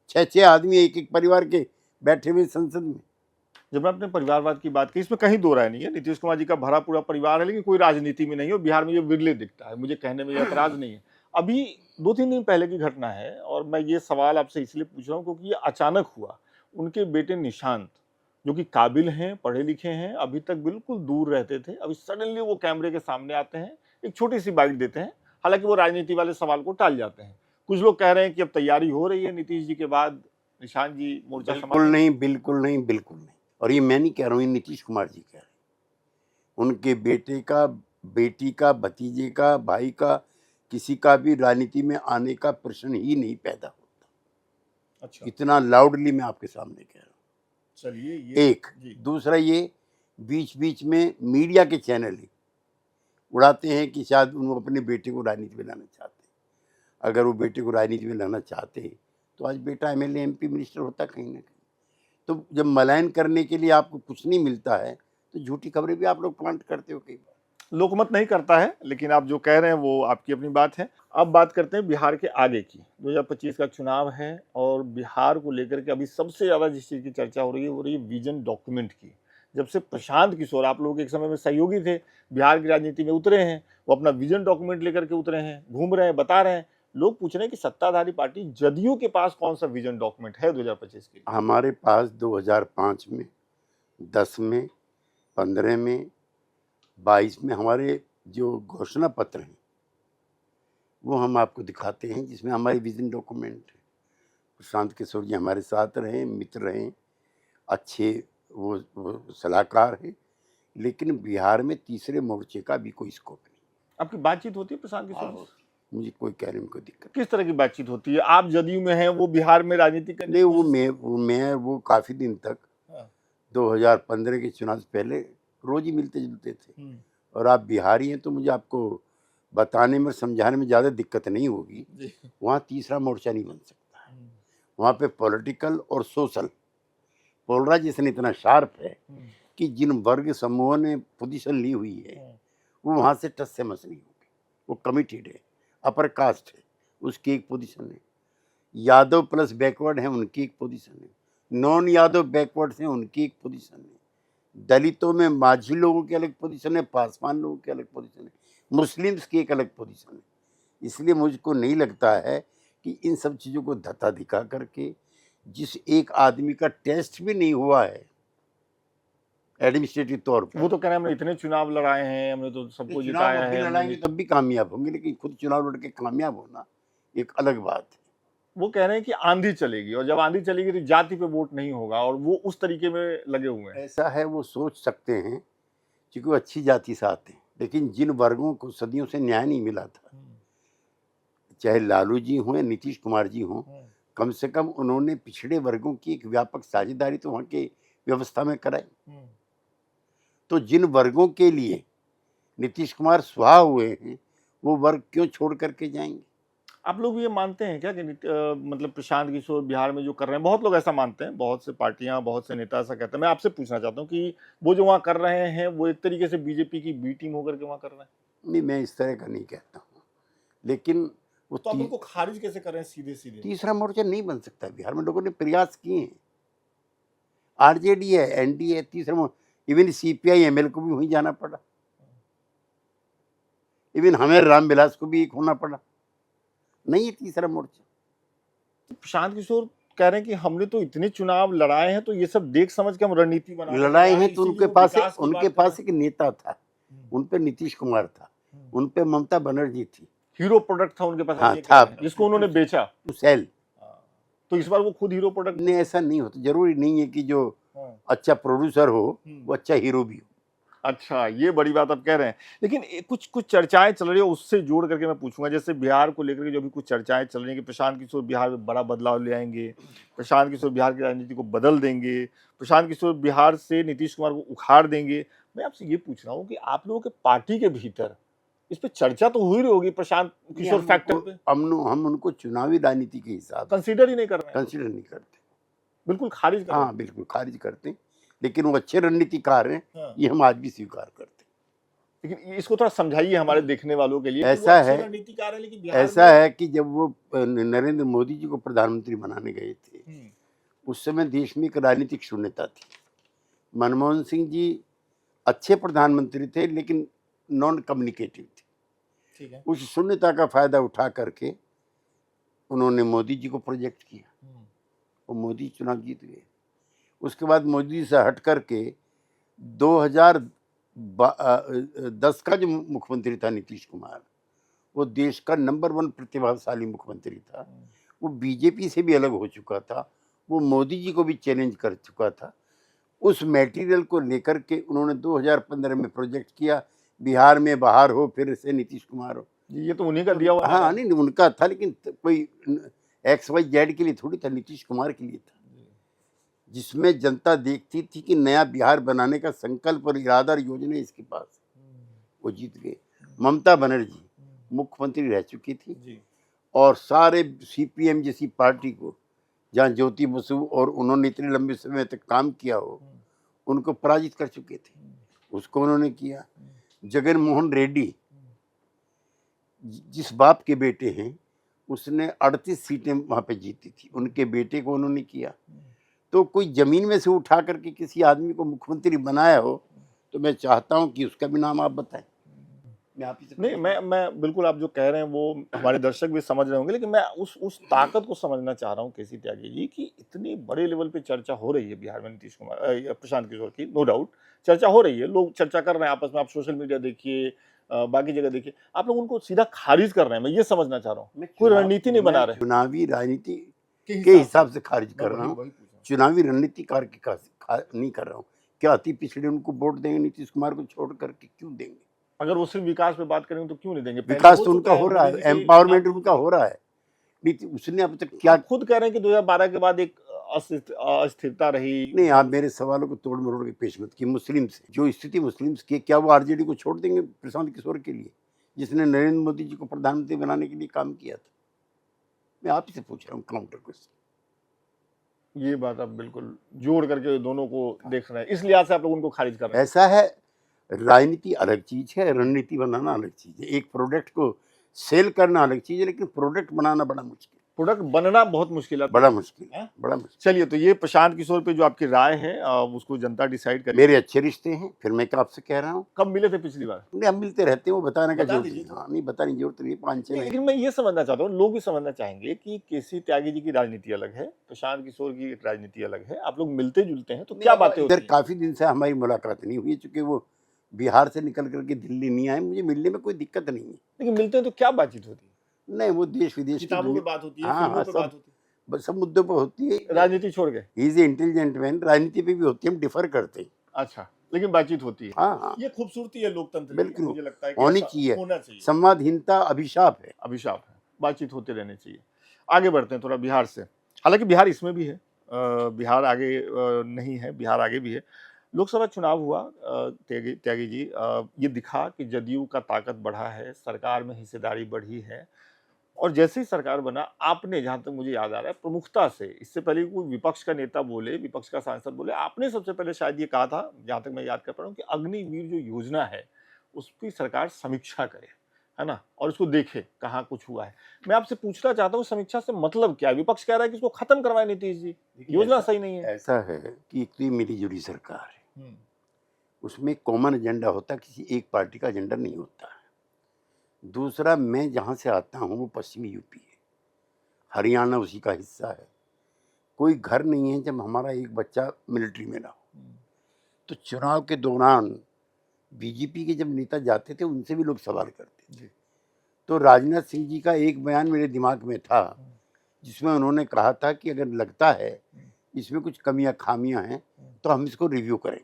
Speaker 2: 6-6 आदमी एक एक परिवार के बैठे हुए संसद में।
Speaker 1: जब आपने परिवारवाद की बात की, इसमें कहीं दो राय नहीं है। नीतीश कुमार जी का भरा पूरा परिवार है, लेकिन कोई राजनीति में नहीं है और बिहार में ये विरले दिखता है। मुझे कहने में ये ऐतराज नहीं है। अभी 2-3 दिन पहले की घटना है और मैं ये सवाल आपसे इसलिए पूछ रहा हूँ क्योंकि ये अचानक हुआ। उनके बेटे निशांत, जो कि काबिल हैं, पढ़े लिखे हैं, अभी तक बिल्कुल दूर रहते थे, अभी सडनली वो कैमरे के सामने आते हैं, एक छोटी सी बाइट देते हैं। हालांकि वो राजनीति वाले सवाल को टाल जाते हैं। कुछ लोग कह रहे हैं कि अब तैयारी हो रही है नीतीश जी के बाद निशांत जी मोर्चा
Speaker 2: बिल्कुल
Speaker 1: संभालेंगे।
Speaker 2: नहीं, बिल्कुल नहीं, बिल्कुल नहीं। और ये मैं नहीं कह रहा हूँ, ये नीतीश कुमार जी कह रहे हैं। उनके बेटे का, बेटी का, भतीजे का, भाई का, किसी का भी राजनीति में आने का प्रश्न ही नहीं पैदा होता।
Speaker 1: अच्छा,
Speaker 2: इतना लाउडली मैं आपके सामने कह रहा हूँ।
Speaker 1: चलिए ये
Speaker 2: एक
Speaker 1: जी।
Speaker 2: दूसरा, ये बीच बीच में मीडिया के चैनल ही उड़ाते हैं कि शायद उन अपने बेटे को राजनीति में लाना चाहते हैं। अगर वो बेटे को राजनीति में लाना चाहते हैं तो आज बेटा एमएलए एमपी मिनिस्टर होता कहीं ना कहीं। तो जब मलायन करने के लिए आपको कुछ नहीं मिलता है तो झूठी खबरें भी आप लोग प्लांट करते हो कई बार।
Speaker 1: लोकमत नहीं करता है, लेकिन आप जो कह रहे हैं वो आपकी अपनी बात है। अब बात करते हैं बिहार के आगे की। 2025 का चुनाव है और बिहार को लेकर के अभी सबसे ज्यादा जिस चीज की चर्चा हो रही है वो रही है विजन डॉक्यूमेंट की। जब से प्रशांत किशोर, आप लोग एक समय में सहयोगी थे, बिहार की राजनीति में उतरे हैं, वो अपना विजन डॉक्यूमेंट लेकर के उतरे हैं, घूम रहे हैं, बता रहे हैं। लोग पूछ रहे हैं कि सत्ताधारी पार्टी जदयू के पास कौन सा विजन डॉक्यूमेंट है 2025 के लिए?
Speaker 2: हमारे पास 2005 में, 10 में, 15 में, 22 में हमारे जो घोषणा पत्र हैं वो हम आपको दिखाते हैं, जिसमें हमारी विजन डॉक्यूमेंट है। प्रशांत किशोर जी हमारे साथ रहे, मित्र रहे, अच्छे वो सलाहकार हैं, लेकिन बिहार में तीसरे मोर्चे का भी कोई स्कोप नहीं।
Speaker 1: आपकी बातचीत होती है प्रशांत किशोर जी?
Speaker 2: मुझे कोई कहने में कोई दिक्कत
Speaker 1: किस तरह की बातचीत होती है? आप जदयू में हैं, वो बिहार में राजनीति करने
Speaker 2: नहीं।
Speaker 1: की
Speaker 2: वो काफ़ी दिन तक,
Speaker 1: हाँ।
Speaker 2: 2015 के चुनाव से पहले रोज ही मिलते जुलते थे। और आप बिहारी हैं तो मुझे आपको बताने में, समझाने में ज़्यादा दिक्कत नहीं होगी।
Speaker 1: जी।
Speaker 2: वहाँ तीसरा मोर्चा नहीं बन सकता है। वहाँ पे पॉलिटिकल और सोशल पोलराइजेशन इतना शार्प है कि जिन वर्ग समूहों ने पोजीशन ली हुई है वो वहाँ से टस से मस नहीं होंगे। वो कमिटेड है, अपर कास्ट है, उसकी एक पोजीशन है। यादव प्लस बैकवर्ड है, उनकी एक पोजीशन है। नॉन यादव बैकवर्ड हैं, उनकी एक पोजीशन है। दलितों में माझी लोगों की अलग पोजीशन है, पासवान लोगों की अलग पोजीशन है, मुस्लिम्स की एक अलग पोजीशन है। इसलिए मुझको नहीं लगता है कि इन सब चीज़ों को धत्ता दिखा करके, जिस एक आदमी का टेस्ट भी नहीं हुआ है एडमिनिस्ट्रेटिव तौर पर,
Speaker 1: वो तो कह रहे हैं हमने इतने चुनाव लड़ाए हैं, हमने तो सबको जिताया है,
Speaker 2: लड़ाएंगे तब भी कामयाब होंगे, लेकिन खुद चुनाव लड़ के कामयाब होना एक अलग बात है।
Speaker 1: वो कह रहे हैं कि आंधी चलेगी और जब आंधी चलेगी तो जाति पे वोट नहीं होगा और वो उस तरीके में लगे हुए हैं।
Speaker 2: ऐसा है, वो सोच सकते हैं क्योंकि वो अच्छी जाति से आते हैं, लेकिन जिन वर्गों को सदियों से न्याय नहीं मिला था, चाहे लालू जी हों या नीतीश कुमार जी हों, कम से कम उन्होंने पिछड़े वर्गों की एक व्यापक साझेदारी तो वहाँ के व्यवस्था में कराई। तो जिन वर्गों के लिए नीतीश कुमार स्वाहा हुए हैं वो वर्ग क्यों छोड़ करके जाएंगे?
Speaker 1: आप लोग ये मानते हैं क्या कि मतलब प्रशांत किशोर बिहार में जो कर रहे हैं, बहुत लोग ऐसा मानते हैं, बहुत से पार्टियां, बहुत से नेता ऐसा कहते हैं। मैं आपसे पूछना चाहता हूँ कि वो जो वहाँ कर रहे हैं वो एक तरीके से बीजेपी की बी टीम होकर के वहाँ कर रहे हैं?
Speaker 2: नहीं, मैं इस तरह का नहीं कहता हूँ, लेकिन वो
Speaker 1: तो आप उनको खारिज कैसे कर रहे हैं सीधे सीधे?
Speaker 2: तीसरा मोर्चा नहीं बन सकता। बिहार में लोगों ने प्रयास किए हैं, आरजेडी है, एनडीए है, तीसरा मोर्चा, इवन सीपीआई एमएल को भी वहीं जाना पड़ा, इवन हमें रामविलास को भी एक होना पड़ा, नहीं है तीसरा मोर्चा।
Speaker 1: तो प्रशांत किशोर कह रहे हैं कि हमने तो इतने चुनाव लड़ाए हैं, तो ये सब देख समझ के हम रणनीति बना
Speaker 2: लड़ाए हैं तो उनके पास एक नेता था, उन पे नीतीश कुमार था, उन पे ममता बनर्जी थी,
Speaker 1: हीरो प्रोडक्ट था उनके पास।
Speaker 2: हाँ, था,
Speaker 1: जिसको उन्होंने बेचा।
Speaker 2: सेल।
Speaker 1: तो इस बार वो खुद हीरो प्रोडक्ट
Speaker 2: नहीं, ऐसा नहीं होता। जरूरी नहीं है कि जो अच्छा प्रोड्यूसर हो वो अच्छा हीरो भी हो।
Speaker 1: अच्छा, ये बड़ी बात आप कह रहे हैं। लेकिन कुछ चर्चाएं चल रही है, उससे जोड़ करके मैं पूछूंगा, जैसे बिहार को लेकर के जो भी कुछ चर्चाएं चल रही हैं कि प्रशांत किशोर बिहार में बड़ा बदलाव ले आएंगे, प्रशांत किशोर बिहार की राजनीति को बदल देंगे, प्रशांत किशोर बिहार से नीतीश कुमार को उखाड़ देंगे। मैं आपसे ये पूछ रहा हूँ कि आप लोगों के पार्टी के भीतर इस पे चर्चा तो हुई रही होगी प्रशांत किशोर फैक्टर पे?
Speaker 2: हम उनको चुनावी राजनीति के हिसाब
Speaker 1: कंसीडर ही नहीं कर रहे हैं?
Speaker 2: कंसिडर नहीं करते,
Speaker 1: बिल्कुल खारिज कर रहे हैं?
Speaker 2: हाँ बिल्कुल खारिज करते हैं, लेकिन वो अच्छे रणनीतिकार हैं,
Speaker 1: हाँ।
Speaker 2: ये हम आज भी स्वीकार करते हैं।
Speaker 1: लेकिन इसको थोड़ा समझाइए हमारे देखने वालों के लिए कि वो
Speaker 2: ऐसा
Speaker 1: अच्छे
Speaker 2: है
Speaker 1: रणनीतिकार हैं, लेकिन बिहार
Speaker 2: ऐसा
Speaker 1: में
Speaker 2: है कि जब वो नरेंद्र मोदी जी को प्रधानमंत्री बनाने गए थे, उस समय देश में एक राजनीतिक शून्यता थी। मनमोहन सिंह जी अच्छे प्रधानमंत्री थे, लेकिन नॉन कम्युनिकेटिव थे।
Speaker 1: ठीक है।
Speaker 2: उस शून्यता का फायदा उठा करके उन्होंने मोदी जी को प्रोजेक्ट किया और मोदी चुनाव जीत गए। उसके बाद मोदी जी से हट करके 2010 का जो मुख्यमंत्री था नीतीश कुमार, वो देश का नंबर 1 प्रतिभाशाली मुख्यमंत्री था। वो बीजेपी से भी अलग हो चुका था, वो मोदी जी को भी चैलेंज कर चुका था। उस मटेरियल को लेकर के उन्होंने 2015 में प्रोजेक्ट किया, बिहार में बाहर हो फिर से नीतीश कुमार हो।
Speaker 1: ये तो उन्हीं का दिया हुआ
Speaker 2: हाँ,
Speaker 1: नारा है।
Speaker 2: नहीं उनका था, लेकिन कोई XYZ के लिए थोड़ी था, नीतीश कुमार के लिए था, जिसमें जनता देखती थी कि नया बिहार बनाने का संकल्प और इरादा और योजना इसके पास। वो जीत गए। ममता बनर्जी मुख्यमंत्री रह चुकी थी और सारे CPM जैसी पार्टी को, जहाँ ज्योति बसु और उन्होंने इतने लंबे समय तक काम किया हो, उनको पराजित कर चुके थे, उसको उन्होंने किया। जगन मोहन रेड्डी जिस बाप के बेटे हैं, उसने 38 सीटें वहाँ पे जीती थी, उनके बेटे को उन्होंने किया। तो कोई जमीन में से उठा करके किसी आदमी को मुख्यमंत्री बनाया हो, तो मैं चाहता हूँ कि उसका भी नाम आप बताएं। मैं आप ही से
Speaker 1: नहीं, मैं बिल्कुल आप जो कह रहे हैं वो हमारे दर्शक भी समझ रहे होंगे, लेकिन मैं उस ताकत को समझना चाह रहा हूँ केसी त्यागी जी की इतनी बड़े लेवल पे चर्चा हो रही है बिहार में नीतीश कुमार प्रशांत किशोर की, नो डाउट चर्चा हो रही है, लोग चर्चा कर रहे हैं आपस में, आप सोशल मीडिया देखिए, बाकी जगह देखिए, आप लोग उनको सीधा खारिज कर रहे हैं, मैं ये समझना चाह रहा हूँ, कोई रणनीति नहीं बना रहे।
Speaker 2: चुनावी राजनीति के हिसाब से खारिज कर रहा हूँ, चुनावी रणनीतिकार की नहीं कर रहा हूँ। क्या अति पिछड़े उनको वोट देंगे नीतीश कुमार को छोड़ करके? क्यों देंगे?
Speaker 1: अगर वो सिर्फ विकास पे बात करेंगे तो क्यों नहीं देंगे?
Speaker 2: विकास तो उनका हो रहा है, एम्पावरमेंट उनका हो रहा है, उसने अब तक क्या
Speaker 1: खुद कह रहे हैं कि 2012 के बाद एक अस्थिरता रही।
Speaker 2: नहीं, आप मेरे सवालों को तोड़ मरोड़ के पेश मत की। मुस्लिम से जो स्थिति मुस्लिम की, क्या वो RJD को छोड़ देंगे प्रशांत किशोर के लिए, जिसने नरेंद्र मोदी जी को प्रधानमंत्री बनाने के लिए काम किया था? मैं आप ही से पूछ रहा हूँ काउंटर क्वेश्चन।
Speaker 1: ये बात आप बिल्कुल जोड़ करके दोनों को देख रहे हैं, इस लिहाज से आप लोग उनको खारिज कर रहे हैं।
Speaker 2: ऐसा है, राजनीति अलग चीज है, रणनीति बनाना अलग चीज है। एक प्रोडक्ट को सेल करना अलग चीज है, लेकिन प्रोडक्ट बनाना बड़ा मुश्किल,
Speaker 1: प्रोडक्ट बनना बहुत मुश्किल है,
Speaker 2: बड़ा मुश्किल है, बड़ा मुश्किल।
Speaker 1: चलिए, तो ये प्रशांत किशोर पे जो आपकी राय है उसको जनता डिसाइड करे।
Speaker 2: मेरे अच्छे रिश्ते हैं, फिर मैं क्या आपसे कह रहा हूँ।
Speaker 1: कब मिले थे पिछली बार?
Speaker 2: नहीं, हम मिलते रहते हैं, वो बताने का
Speaker 1: बता
Speaker 2: जरूरत
Speaker 1: दीजिए
Speaker 2: नहीं। हाँ, नहीं बताने की जरूरत नहीं, 5-6 महीने।
Speaker 1: लेकिन मैं ये समझना चाहता हूँ, लोग भी समझना चाहेंगे कि केसी त्यागी जी की राजनीति अलग है, प्रशांत किशोर की एक राजनीति अलग है, आप लोग मिलते जुलते हैं, तो क्या बातें होती
Speaker 2: इधर
Speaker 1: हैं?
Speaker 2: काफी दिन से हमारी मुलाकात नहीं हुई, चूंकि वो बिहार से निकल करके दिल्ली नहीं आए। मुझे मिलने में कोई दिक्कत नहीं है,
Speaker 1: लेकिन मिलते हैं तो क्या बातचीत होती है?
Speaker 2: नहीं वो देश विदेश की
Speaker 1: किताबों पे बात होती है,
Speaker 2: हाँ,
Speaker 1: फिल्मों
Speaker 2: हाँ,
Speaker 1: पे बात होती
Speaker 2: सब मुद्दों पर होती है।
Speaker 1: है, राजनीति छोड़ के।
Speaker 2: ही इज इंटेलिजेंट मैन, राजनीति पे भी होती है, हम डिफर करते हैं।
Speaker 1: अच्छा, लेकिन बातचीत होती है।
Speaker 2: हाँ, हाँ,
Speaker 1: ये खूबसूरती है लोकतंत्र की,
Speaker 2: बिल्कुल
Speaker 1: मुझे लगता है कि
Speaker 2: होनी
Speaker 1: ऐसा
Speaker 2: चाहिए।
Speaker 1: होना चाहिए।
Speaker 2: संवादहीनता अभिशाप है।
Speaker 1: अभिशाप है, बातचीत होते रहनी चाहिए। आगे बढ़ते हैं थोड़ा बिहार से, हालांकि बिहार इसमें भी है, बिहार आगे नहीं है, बिहार आगे भी है। लोकसभा चुनाव हुआ, त्यागी जी, ये दिखा कि जदयू का ताकत बढ़ा है, सरकार में हिस्सेदारी बढ़ी है, और जैसे ही सरकार बना, आपने, जहां तक मुझे याद आ रहा है, प्रमुखता से, इससे पहले कोई विपक्ष का नेता बोले, विपक्ष का सांसद बोले, आपने सबसे पहले शायद ये कहा था, जहां तक मैं याद कर पा रहा हूँ, कि अग्निवीर जो योजना है उसकी सरकार समीक्षा करे, है ना, और उसको देखे कहाँ कुछ हुआ है। मैं आपसे पूछना चाहता हूँ, समीक्षा से मतलब क्या है? विपक्ष कह रहा है कि इसको खत्म करवाए नीतीश जी, योजना सही नहीं है।
Speaker 2: ऐसा है कि एक तो मिली जुली सरकार है, उसमें कॉमन एजेंडा होता है, किसी एक पार्टी का एजेंडा नहीं होता है। दूसरा, मैं जहाँ से आता हूँ वो पश्चिमी यूपी है, हरियाणा उसी का हिस्सा है। कोई घर नहीं है जब हमारा एक बच्चा मिलिट्री में ना हो। तो चुनाव के दौरान बीजेपी के जब नेता जाते थे, उनसे भी लोग सवाल करते थे। तो राजनाथ सिंह जी का एक बयान मेरे दिमाग में था, जिसमें उन्होंने कहा था कि अगर लगता है इसमें कुछ कमियां खामियां हैं तो हम इसको रिव्यू करेंगे।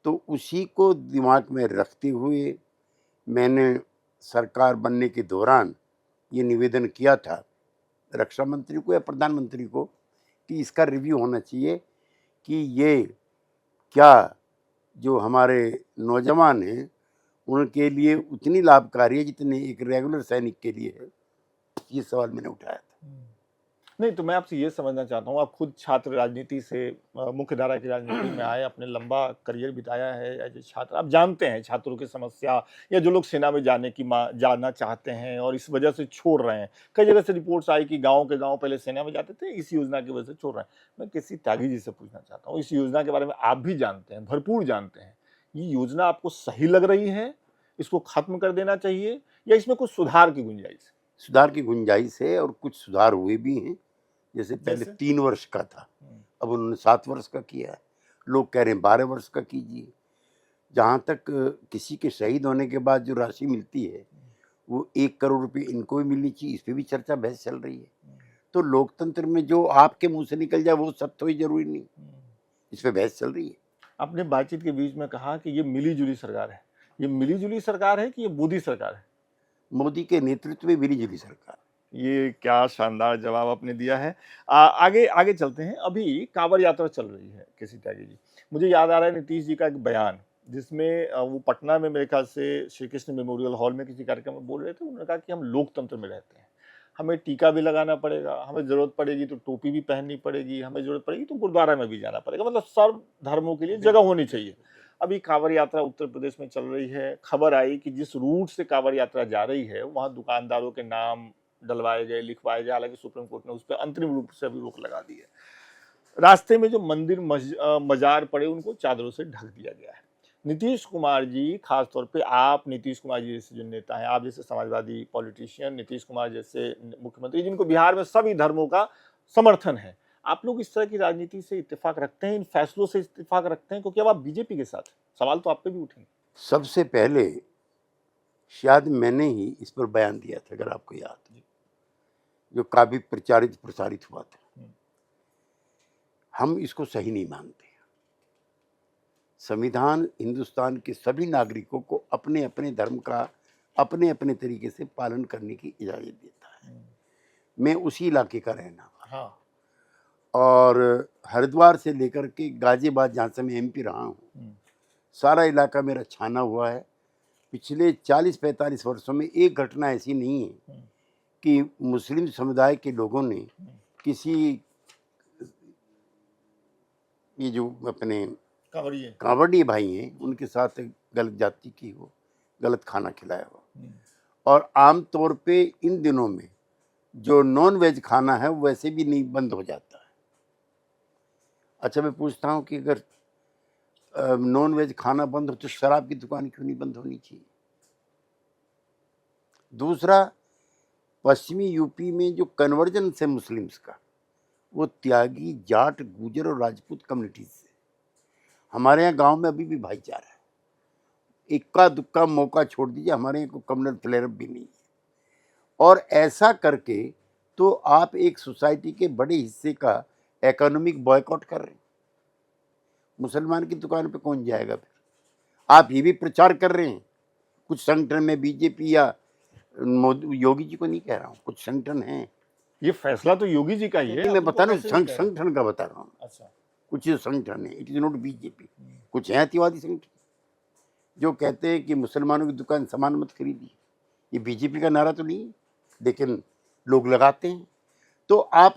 Speaker 2: तो उसी को दिमाग में रखते हुए मैंने सरकार बनने के दौरान ये निवेदन किया था रक्षा मंत्री को या प्रधानमंत्री को कि इसका रिव्यू होना चाहिए कि ये क्या जो हमारे नौजवान हैं उनके लिए उतनी लाभकारी है जितने एक रेगुलर सैनिक के लिए है। ये सवाल मैंने उठाया था।
Speaker 1: नहीं, तो मैं आपसे ये समझना चाहता हूँ, आप खुद छात्र राजनीति से मुख्य धारा की राजनीति में आए, आपने लंबा करियर बिताया है एज ए छात्र। आप जानते हैं छात्रों की समस्या, या जो लोग सेना में जाने की जाना चाहते हैं और इस वजह से छोड़ रहे हैं। कई जगह से रिपोर्ट्स आई कि गाँव के गाँव पहले सेना में जाते थे, इस योजना की वजह से छोड़ रहे हैं। मैं किसी त्यागी जी से पूछना चाहता हूँ, इस योजना के बारे में आप भी जानते हैं, भरपूर जानते हैं। ये योजना आपको सही लग रही है? इसको खत्म कर देना चाहिए या इसमें कुछ सुधार की गुंजाइश है?
Speaker 2: सुधार की गुंजाइश है और कुछ सुधार हुए भी हैं। जैसे पहले
Speaker 1: जैसे?
Speaker 2: 3 वर्ष का था, अब उन्होंने 7 वर्ष का किया है। लोग कह रहे हैं 12 वर्ष का कीजिए। जहाँ तक किसी के शहीद होने के बाद जो राशि मिलती है, वो 1 करोड़ रुपए इनको भी मिलनी चाहिए, इस पे भी चर्चा बहस चल रही है। तो लोकतंत्र में जो आपके मुँह से निकल जाए वो सत्य ही ज़रूरी नहीं, इस पे बहस चल रही है।
Speaker 1: आपने बातचीत के बीच में कहा कि ये मिली-जुली सरकार है। ये मिली-जुली सरकार है कि ये मोदी सरकार है?
Speaker 2: मोदी के नेतृत्व में मिली-जुली सरकार।
Speaker 1: ये क्या शानदार जवाब आपने दिया है। आगे आगे चलते हैं। अभी कांवड़ यात्रा चल रही है केसी त्यागी जी। मुझे याद आ रहा है नीतीश जी का एक बयान, जिसमें वो पटना में मेरे ख्याल से श्री कृष्ण मेमोरियल हॉल में किसी कार्यक्रम में बोल रहे थे। उन्होंने कहा कि हम लोकतंत्र में रहते हैं, हमें टीका भी लगाना पड़ेगा, हमें ज़रूरत पड़ेगी तो टोपी भी पहननी पड़ेगी, हमें ज़रूरत पड़ेगी तो गुरुद्वारा में भी जाना पड़ेगा। मतलब सर्व धर्मों के लिए जगह होनी चाहिए। अभी कांवड़ यात्रा उत्तर प्रदेश में चल रही है। खबर आई कि जिस रूट से कांवड़ यात्रा जा रही है, वहाँ दुकानदारों के नाम डलवाए गए, लिखवाए गए। हालांकि सुप्रीम कोर्ट ने उस पर अंतरिम रूप से अभी रोक लगा दी है। रास्ते में जो मंदिर मजार पड़े, उनको चादरों से ढक दिया गया है। नीतीश कुमार जी, खासतौर पे आप, नीतीश कुमार जी जैसे जो नेता हैं, आप जैसे समाजवादी पॉलिटिशियन, नीतीश कुमार जैसे मुख्यमंत्री, जिनको बिहार में सभी धर्मों का समर्थन है, आप लोग इस तरह की राजनीति से इत्तेफाक रखते हैं, इन फैसलों से इत्तेफाक रखते हैं? क्योंकि अब आप बीजेपी के साथ हैं। सवाल तो आप पे भी उठेंगे।
Speaker 2: सबसे पहले शायद मैंने ही इस पर बयान दिया था, अगर आपको याद है, जो काफ़ी प्रचारित प्रसारित हुआ था। हम इसको सही नहीं मानते। संविधान हिंदुस्तान के सभी नागरिकों को अपने अपने धर्म का अपने अपने तरीके से पालन करने की इजाज़त देता है। मैं उसी इलाके का रहना वाला,
Speaker 1: हाँ।
Speaker 2: और हरिद्वार से लेकर के गाजियाबाद, जहाँ से मैं एमपी रहा हूँ, सारा इलाका मेरा छाना हुआ है। पिछले 40-45 वर्षों में एक घटना ऐसी नहीं है कि मुस्लिम समुदाय के लोगों ने किसी, ये जो अपने कांवड़िए भाई हैं, उनके साथ गलत जाति की हो, गलत खाना खिलाया हो। और आम तौर पे इन दिनों में जो नॉन वेज खाना है वो वैसे भी नहीं बंद हो जाता है। अच्छा, मैं पूछता हूँ कि अगर नॉन वेज खाना बंद हो तो शराब की दुकान क्यों नहीं बंद होनी चाहिए? दूसरा, पश्चिमी यूपी में जो कन्वर्जन से मुस्लिम्स का, वो त्यागी, जाट, गुजर और राजपूत कम्युनिटीज से। हमारे यहाँ गांव में अभी भी भाईचारा है। इक्का दुक्का मौका छोड़ दीजिए, हमारे यहाँ को कम्युनल फ्लेयरअप भी नहीं है। और ऐसा करके तो आप एक सोसाइटी के बड़े हिस्से का इकोनॉमिक बॉयकॉट कर रहे हैं। मुसलमान की दुकान पे कौन जाएगा फिर? आप ये भी प्रचार कर रहे हैं। कुछ संगठन में, बीजेपी या योगी जी को नहीं कह रहा हूँ, कुछ संगठन हैं।
Speaker 1: ये फैसला तो योगी जी का ही है।
Speaker 2: मैं बता रहा हूँ, संगठन का बता रहा हूँ।
Speaker 1: अच्छा।
Speaker 2: कुछ जो संगठन है, इट इज नॉट बीजेपी, कुछ हैं अतिवादी संगठन जो कहते हैं कि मुसलमानों की दुकान सामान मत खरीदिए। ये बीजेपी का नारा तो नहीं, लेकिन लोग लगाते हैं। तो आप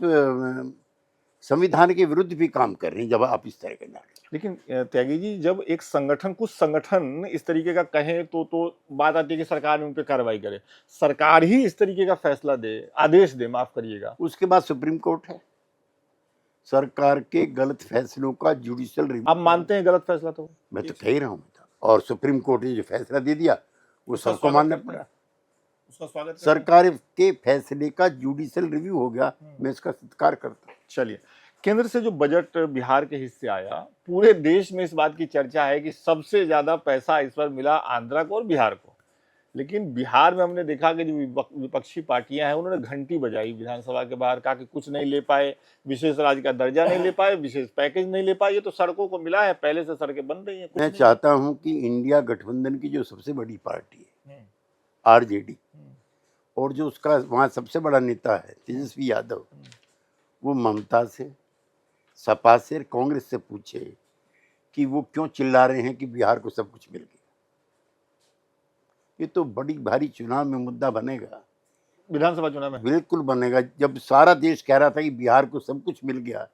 Speaker 2: संविधान के विरुद्ध भी काम कर रहे हैं जब आप इस तरह के नारे।
Speaker 1: लेकिन त्यागी जी, जब एक संगठन, कुछ संगठन इस तरीके का कहें तो बात आती है कि सरकार ने उन पर कार्रवाई करे। सरकार ही इस तरीके का फैसला दे, आदेश दे, माफ करिएगा,
Speaker 2: उसके बाद सुप्रीम कोर्ट है। सरकार के गलत फैसलों का जुडिशियल रिव्यू।
Speaker 1: आप मानते हैं गलत फैसला? तो
Speaker 2: मैं तो कह ही रहा हूँ, और सुप्रीम कोर्ट ने जो फैसला दे दिया वो सबको मानना पड़ा।
Speaker 1: उसका स्वागत।
Speaker 2: सरकार के फैसले का जुडिशियल रिव्यू हो गया, मैं इसका सत्कार करता हूँ।
Speaker 1: चलिए, केंद्र से जो बजट बिहार के हिस्से आया, पूरे देश में इस बात की चर्चा है कि सबसे ज्यादा पैसा इस बार मिला आंध्रा को और बिहार को। लेकिन बिहार में हमने देखा कि जो विपक्षी पार्टियां हैं, उन्होंने घंटी बजाई विधानसभा के बाहर, कहा कि कुछ नहीं ले पाए, विशेष राज्य का दर्जा नहीं ले पाए, विशेष पैकेज नहीं ले पाए। ये तो सड़कों को मिला है, पहले से सड़कें बन रही हैं।
Speaker 2: मैं चाहता हूं कि इंडिया गठबंधन की जो सबसे बड़ी पार्टी है आरजेडी, और जो उसका वहाँ सबसे बड़ा नेता है तेजस्वी यादव, वो ममता से, सपा से, कांग्रेस से पूछे कि वो क्यों चिल्ला रहे हैं कि बिहार को सब कुछ मिल गया। ये तो बड़ी भारी चुनाव में मुद्दा बनेगा।
Speaker 1: विधानसभा चुनाव में?
Speaker 2: बिल्कुल बनेगा। जब सारा देश कह रहा था कि बिहार को सब कुछ मिल गया,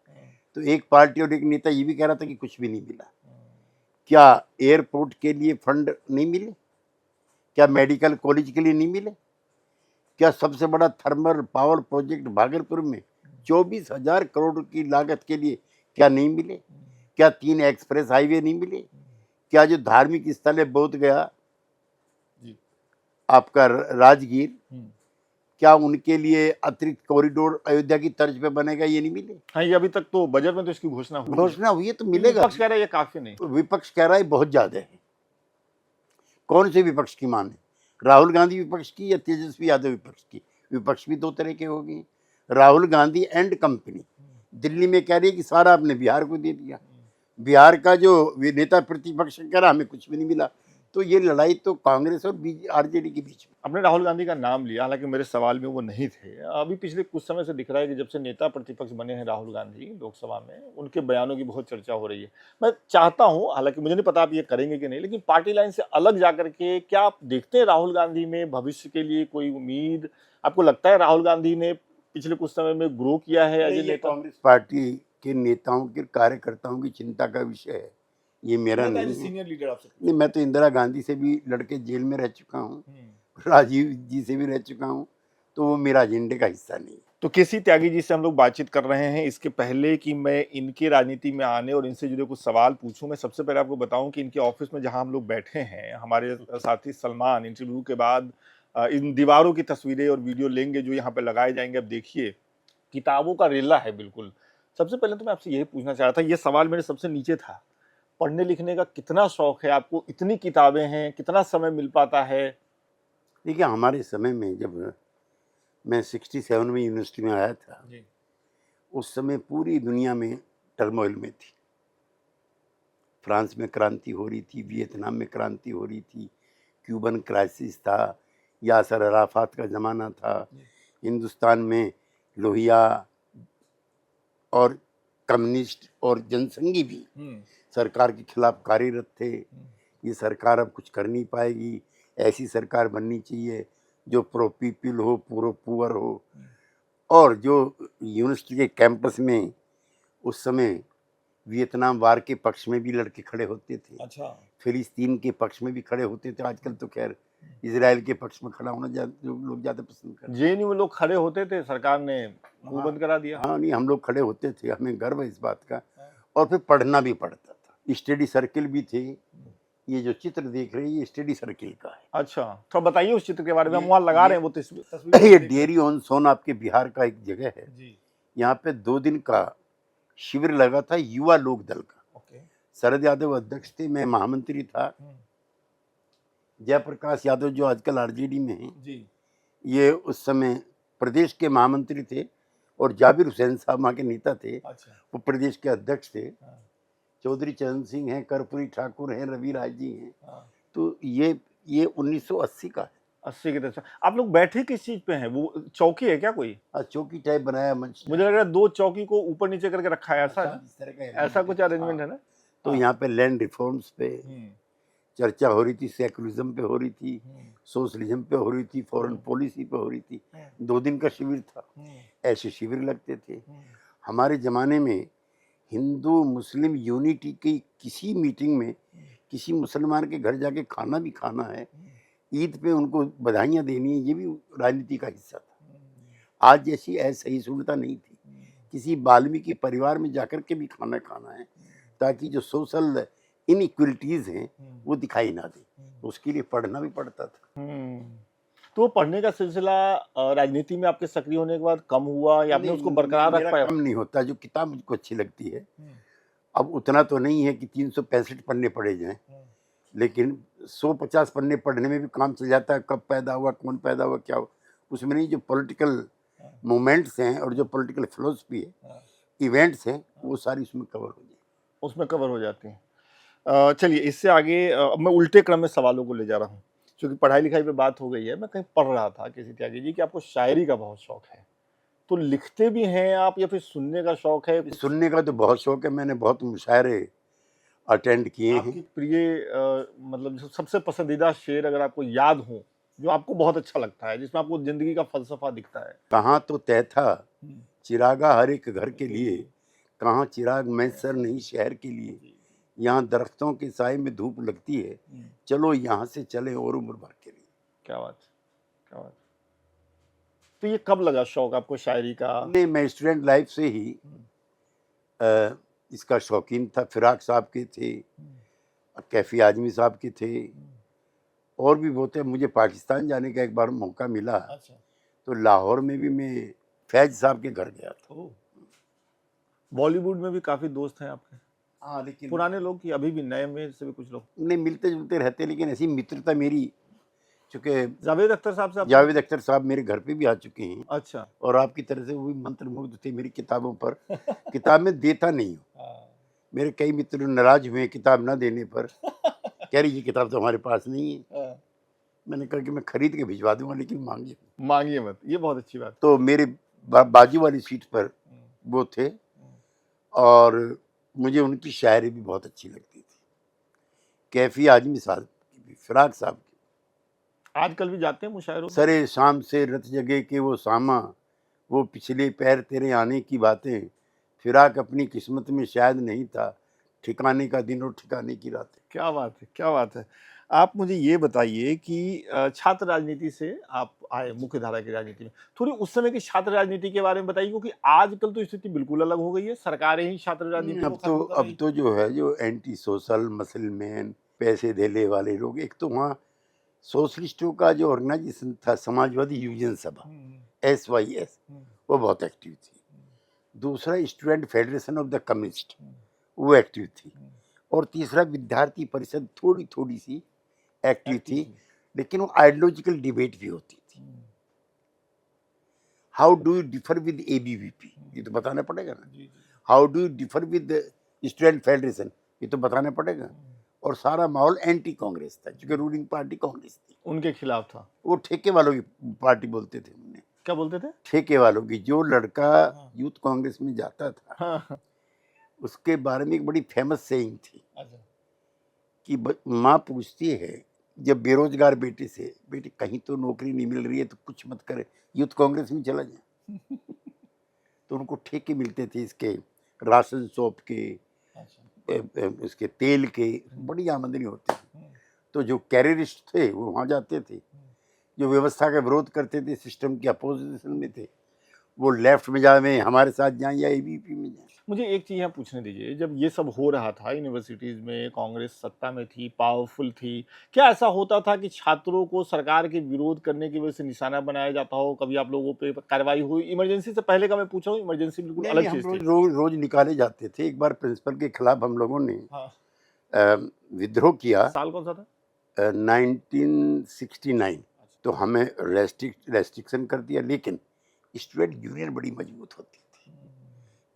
Speaker 2: तो एक पार्टी और एक नेता ये भी कह रहा था कि कुछ भी नहीं मिला। क्या एयरपोर्ट के लिए फंड नहीं मिले? क्या मेडिकल कॉलेज के लिए नहीं मिले? क्या सबसे बड़ा थर्मल पावर प्रोजेक्ट भागलपुर में 24,000 करोड़ की लागत के लिए क्या नहीं मिले? क्या 3 एक्सप्रेस हाईवे नहीं मिले? क्या जो धार्मिक स्थल है बोध गया, आपका राजगीर, क्या उनके लिए अतिरिक्त कॉरिडोर अयोध्या की तर्ज पे बनेगा? ये नहीं मिले।
Speaker 1: हाँ, ये अभी तक तो बजट में तो इसकी घोषणा हुई
Speaker 2: हुई है तो मिलेगा।
Speaker 1: विपक्ष कह रहा है ये काफी नहीं।
Speaker 2: विपक्ष कह रहा है बहुत ज्यादा है। कौन से विपक्ष की माने? राहुल गांधी विपक्ष की या तेजस्वी यादव विपक्ष की? विपक्ष भी दो तरह के हो गए। राहुल गांधी एंड कंपनी दिल्ली में कह रही है कि सारा आपने बिहार को दे दिया। बिहार का जो नेता प्रतिपक्ष कह रहा हमें कुछ भी नहीं मिला। तो ये लड़ाई तो कांग्रेस और आरजेडी के बीच में।
Speaker 1: आपने राहुल गांधी का नाम लिया, हालांकि मेरे सवाल में वो नहीं थे। अभी पिछले कुछ समय से दिख रहा है कि जब से नेता प्रतिपक्ष बने हैं राहुल गांधी लोकसभा में, उनके बयानों की बहुत चर्चा हो रही है। मैं चाहता हूं, हालांकि मुझे नहीं पता आप ये करेंगे कि नहीं, लेकिन पार्टी लाइन से अलग जाकर के क्या आप देखते हैं राहुल गांधी में भविष्य के लिए कोई उम्मीद? आपको लगता है राहुल गांधी ने पिछले कुछ समय में ग्रो किया है एज ए नेता?
Speaker 2: कांग्रेस पार्टी के नेताओं के कार्यकर्ताओं की चिंता का विषय है, ये मेरा नहीं है।
Speaker 1: सीनियर लीडर आपसे
Speaker 2: नहीं, मैं तो इंदिरा गांधी से भी लड़के जेल में रह चुका हूँ, राजीव जी से भी रह चुका हूँ, तो वो मेरा एजेंडे का हिस्सा नहीं है।
Speaker 1: तो केसी त्यागी जी से हम लोग बातचीत कर रहे हैं। इसके पहले कि मैं इनके राजनीति में आने और इनसे जुड़े कुछ सवाल पूछूं, मैं सबसे पहले आपको बताऊं कि इनके ऑफिस में जहां हम लोग बैठे हैं, हमारे साथी सलमान इंटरव्यू के बाद इन दीवारों की तस्वीरें और वीडियो लेंगे जो यहाँ पे लगाए जाएंगे। अब देखिए, किताबों का रेला है बिल्कुल। सबसे पहले तो मैं आपसे यही पूछना चाह रहा था, ये सवाल मेरे सबसे नीचे था, पढ़ने लिखने का कितना शौक है आपको? इतनी किताबें हैं, कितना समय मिल पाता है?
Speaker 2: देखिए, हमारे समय में जब मैं 67 में यूनिवर्सिटी में आया था, उस समय पूरी दुनिया में टर्मोइल में थी। फ्रांस में क्रांति हो रही थी, वियतनाम में क्रांति हो रही थी, क्यूबन क्राइसिस था, यासर अराफात का ज़माना था, हिंदुस्तान में लोहिया और कम्युनिस्ट और जनसंघी भी सरकार के खिलाफ कार्यरत थे। ये सरकार अब कुछ कर नहीं पाएगी, ऐसी सरकार बननी चाहिए जो प्रो पीपल हो, प्रो पुअर हो। और जो यूनिवर्सिटी के कैंपस में उस समय वियतनाम वार के पक्ष में भी लड़के खड़े होते थे,
Speaker 1: अच्छा,
Speaker 2: फिलिस्तीन के पक्ष में भी खड़े होते थे। आजकल तो खैर इजराइल के पक्ष में खड़ा होना जो लोग ज़्यादा पसंद करते हैं।
Speaker 1: जेएनयू में लोग खड़े होते थे, सरकार ने मुंह बंद करा दिया।
Speaker 2: हाँ, नहीं, हम लोग खड़े होते थे, हमें गर्व है इस बात का। और फिर पढ़ना भी पड़ता था, स्टडी सर्किल भी थे। ये जो चित्र देख रहे हैं ये स्टडी सर्किल का है।
Speaker 1: अच्छा, तो बताइए उस चित्र के बारे में। हम वहाँ लगा रहे हैं वो तस्वीर।
Speaker 2: ये डेरी ऑन सोन आपके बिहार का एक जगह है
Speaker 1: जी।
Speaker 2: यहाँ पे 2 दिन का शिविर लगा था युवा लोक दल का। शरद यादव अध्यक्ष थे, मैं महामंत्री था। जयप्रकाश यादव जो आजकल आरजेडी में हैं
Speaker 1: जी,
Speaker 2: ये उस समय प्रदेश के महामंत्री थे, और जाबिर हुसैन साहब वहाँ के नेता थे।
Speaker 1: अच्छा,
Speaker 2: वो प्रदेश के अध्यक्ष थे। चौधरी चरण सिंह हैं, कर्पूरी ठाकुर हैं, रवि राज जी हैं। तो ये 1980 का है।
Speaker 1: 80 के दशक। आप लोग बैठे किस चीज पे हैं? वो चौकी है क्या कोई?
Speaker 2: चौकी टाइप बनाया मंच।
Speaker 1: मुझे लग रहा है 2 चौकी को ऊपर नीचे करके रखा है, ऐसा
Speaker 2: इस तरह का
Speaker 1: ऐसा कुछ अरेंजमेंट है ना?
Speaker 2: तो यहाँ पे लैंड रिफॉर्म्स पे चर्चा हो रही थी, सेकुलरिज्म पे हो रही थी, सोशलिज्म पे हो रही थी, फॉरेन पॉलिसी पे हो रही थी। 2 दिन का शिविर था। ऐसे शिविर लगते थे हमारे ज़माने में। हिंदू मुस्लिम यूनिटी की किसी मीटिंग में किसी मुसलमान के घर जाके खाना भी खाना है, ईद पे उनको बधाइयाँ देनी है, ये भी राजनीति का हिस्सा था। आज जैसी असहिष्णुता नहीं थी। किसी वाल्मीकि परिवार में जाकर के भी खाना खाना है, ताकि जो सोशल इनइक्वलिटीज़ हैं वो दिखाई ना दे। तो उसके लिए पढ़ना भी पड़ता था।
Speaker 1: तो वो पढ़ने का सिलसिला राजनीति में आपके सक्रिय होने के बाद कम हुआ या आपने उसको बरकरार रख पाया?
Speaker 2: कम नहीं होता। जो किताब मुझको अच्छी लगती है, अब उतना तो नहीं है कि 365 पन्ने पढ़े जाएं, लेकिन 150 पन्ने पढ़ने में भी काम चल जाता है। कब पैदा हुआ, कौन पैदा हुआ, क्या हुआ, उसमें नहीं। जो पॉलिटिकल मूवमेंट्स हैं और जो पॉलिटिकल फिलोसफी है, इवेंट्स हैं, वो सारी उसमें कवर हो जाती हैं।
Speaker 1: चलिए इससे आगे मैं उल्टे क्रम में सवालों को ले जा रहा हूँ, क्योंकि पढ़ाई लिखाई पे बात हो गई है। मैं कहीं पढ़ रहा था केसी त्यागी जी कि आपको शायरी का बहुत शौक है, तो लिखते भी हैं आप या फिर सुनने का शौक है?
Speaker 2: सुनने का तो बहुत शौक है। मैंने बहुत मुशायरे अटेंड किए हैं।
Speaker 1: आपकी प्रिय मतलब जो सबसे पसंदीदा शेर अगर आपको याद हो जो आपको बहुत अच्छा लगता है, जिसमें आपको जिंदगी का फलसफा दिखता है?
Speaker 2: कहाँ तो तय था चिरागा हर एक घर के लिए, कहाँ चिराग मैसर नहीं शहर के लिए, यहाँ दरख्तों के साए में धूप लगती है, चलो यहाँ से चले और उम्र भर के लिए।
Speaker 1: क्या बात है, क्या बात है। तो ये कब लगा शौक आपको शायरी का?
Speaker 2: नहीं, मैं स्टूडेंट लाइफ से ही इसका शौकीन था। फिराक साहब के थे, कैफी आजमी साहब के थे, और भी बहुत है। मुझे पाकिस्तान जाने का एक बार मौका मिला,
Speaker 1: अच्छा।
Speaker 2: तो लाहौर में भी मैं फैज साहब के घर गया था।
Speaker 1: बॉलीवुड में भी काफी दोस्त हैं आपके?
Speaker 2: हाँ, लेकिन
Speaker 1: पुराने लोग की अभी भी, नए में से भी कुछ लोग?
Speaker 2: नहीं, मिलते जुलते रहते, लेकिन ऐसी मित्रता मेरी, चूंकि
Speaker 1: जावेद अख्तर साहब से
Speaker 2: जावेद अख्तर साहब मेरे घर पे भी आ चुके हैं,
Speaker 1: अच्छा।
Speaker 2: और आपकी तरह से वो भी मंत्रमुग्ध थे मेरी किताबों पर। किताब में देता नहीं हूँ। मेरे कई मित्र नाराज हुए किताब ना देने पर, कह रही ये किताब तो हमारे पास नहीं है। मैंने कहा कि मैं खरीद के भिजवा दूंगा, लेकिन
Speaker 1: मांगिए मत, ये बहुत अच्छी बात।
Speaker 2: तो मेरे बाजू वाली सीट पर वो थे, और मुझे उनकी शायरी भी बहुत अच्छी लगती थी। कैफी आजमी साहब की भी, फिराक साहब की।
Speaker 1: आजकल भी जाते हैं मुशायरों में?
Speaker 2: सरे शाम से रत जगे के वो सामा, वो पिछले पैर तेरे आने की बातें, फिराक अपनी किस्मत में शायद नहीं था, ठिकाने का दिन और ठिकाने की रातें।
Speaker 1: क्या बात है, क्या बात है। आप मुझे ये बताइए कि छात्र राजनीति से आप आए मुख्य धारा की राजनीति में, थोड़ी उस समय की छात्र राजनीति के बारे में बताइए, क्योंकि आजकल तो स्थिति बिल्कुल अलग हो गई है, सरकारें ही छात्र राजनीति को खत्म कर रही
Speaker 2: अब तो जो है, जो एंटी सोशल मसलमैन पैसे देने वाले लोग, एक तो वहाँ सोशलिस्टों का जो ऑर्गेनाइजेशन था समाजवादी युवजन सभा SYS, वो बहुत एक्टिव थी। दूसरा student federation of the communist, वो एक्टिव थी। और तीसरा विद्यार्थी परिषद थोड़ी थोड़ी सी एक्टिव थी, लेकिन वो आइडियोलॉजिकल डिबेट भी होती थी। How do you differ with ABVP, ये तो बताना पड़ेगा ना। How do you differ with student federation, ये तो बताना पड़ेगा। और सारा माहौल एंटी कांग्रेस था, क्योंकि रूलिंग पार्टी कांग्रेस थी,
Speaker 1: उनके खिलाफ था।
Speaker 2: वो ठेके वालों की पार्टी बोलते थे उन्हें।
Speaker 1: क्या बोलते थे?
Speaker 2: ठेके वालों की। जो लड़का यूथ कांग्रेस में जाता था, उसके बारे में एक बड़ी फेमस सेइंग थी कि माँ पूछती है जब बेरोजगार बेटे से, बेटे कहीं तो नौकरी नहीं मिल रही है तो कुछ मत करे, यूथ कांग्रेस में चला जाए। तो उनको ठेके मिलते थे, इसके राशन शॉप के, उसके तेल के, बड़ी आमदनी होती थी। तो जो कैरियरिस्ट थे वो वहाँ जाते थे, जो व्यवस्था का विरोध करते थे, सिस्टम के अपोजिशन में थे, वो लेफ्ट में जाए, हमारे साथ जाएं या ABVP में जाएं।
Speaker 1: मुझे एक चीज़ यहाँ पूछने दीजिए, जब ये सब हो रहा था, यूनिवर्सिटीज़ में कांग्रेस सत्ता में थी, पावरफुल थी, क्या ऐसा होता था कि छात्रों को सरकार के विरोध करने की वजह से निशाना बनाया जाता हो? कभी आप लोगों पे कार्रवाई हुई? इमरजेंसी से पहले का मैं पूछ रहा हूँ, इमरजेंसी बिल्कुल अलग चीज़ थी।
Speaker 2: रोज निकाले जाते थे। एक बार प्रिंसिपल के खिलाफ हम लोगों ने विद्रोह किया।
Speaker 1: साल कौन सा था?
Speaker 2: 1969। तो हमें रेस्ट्रिक्शन कर दिया, लेकिन स्टूडेंट यूनियन बड़ी मजबूत होती थी।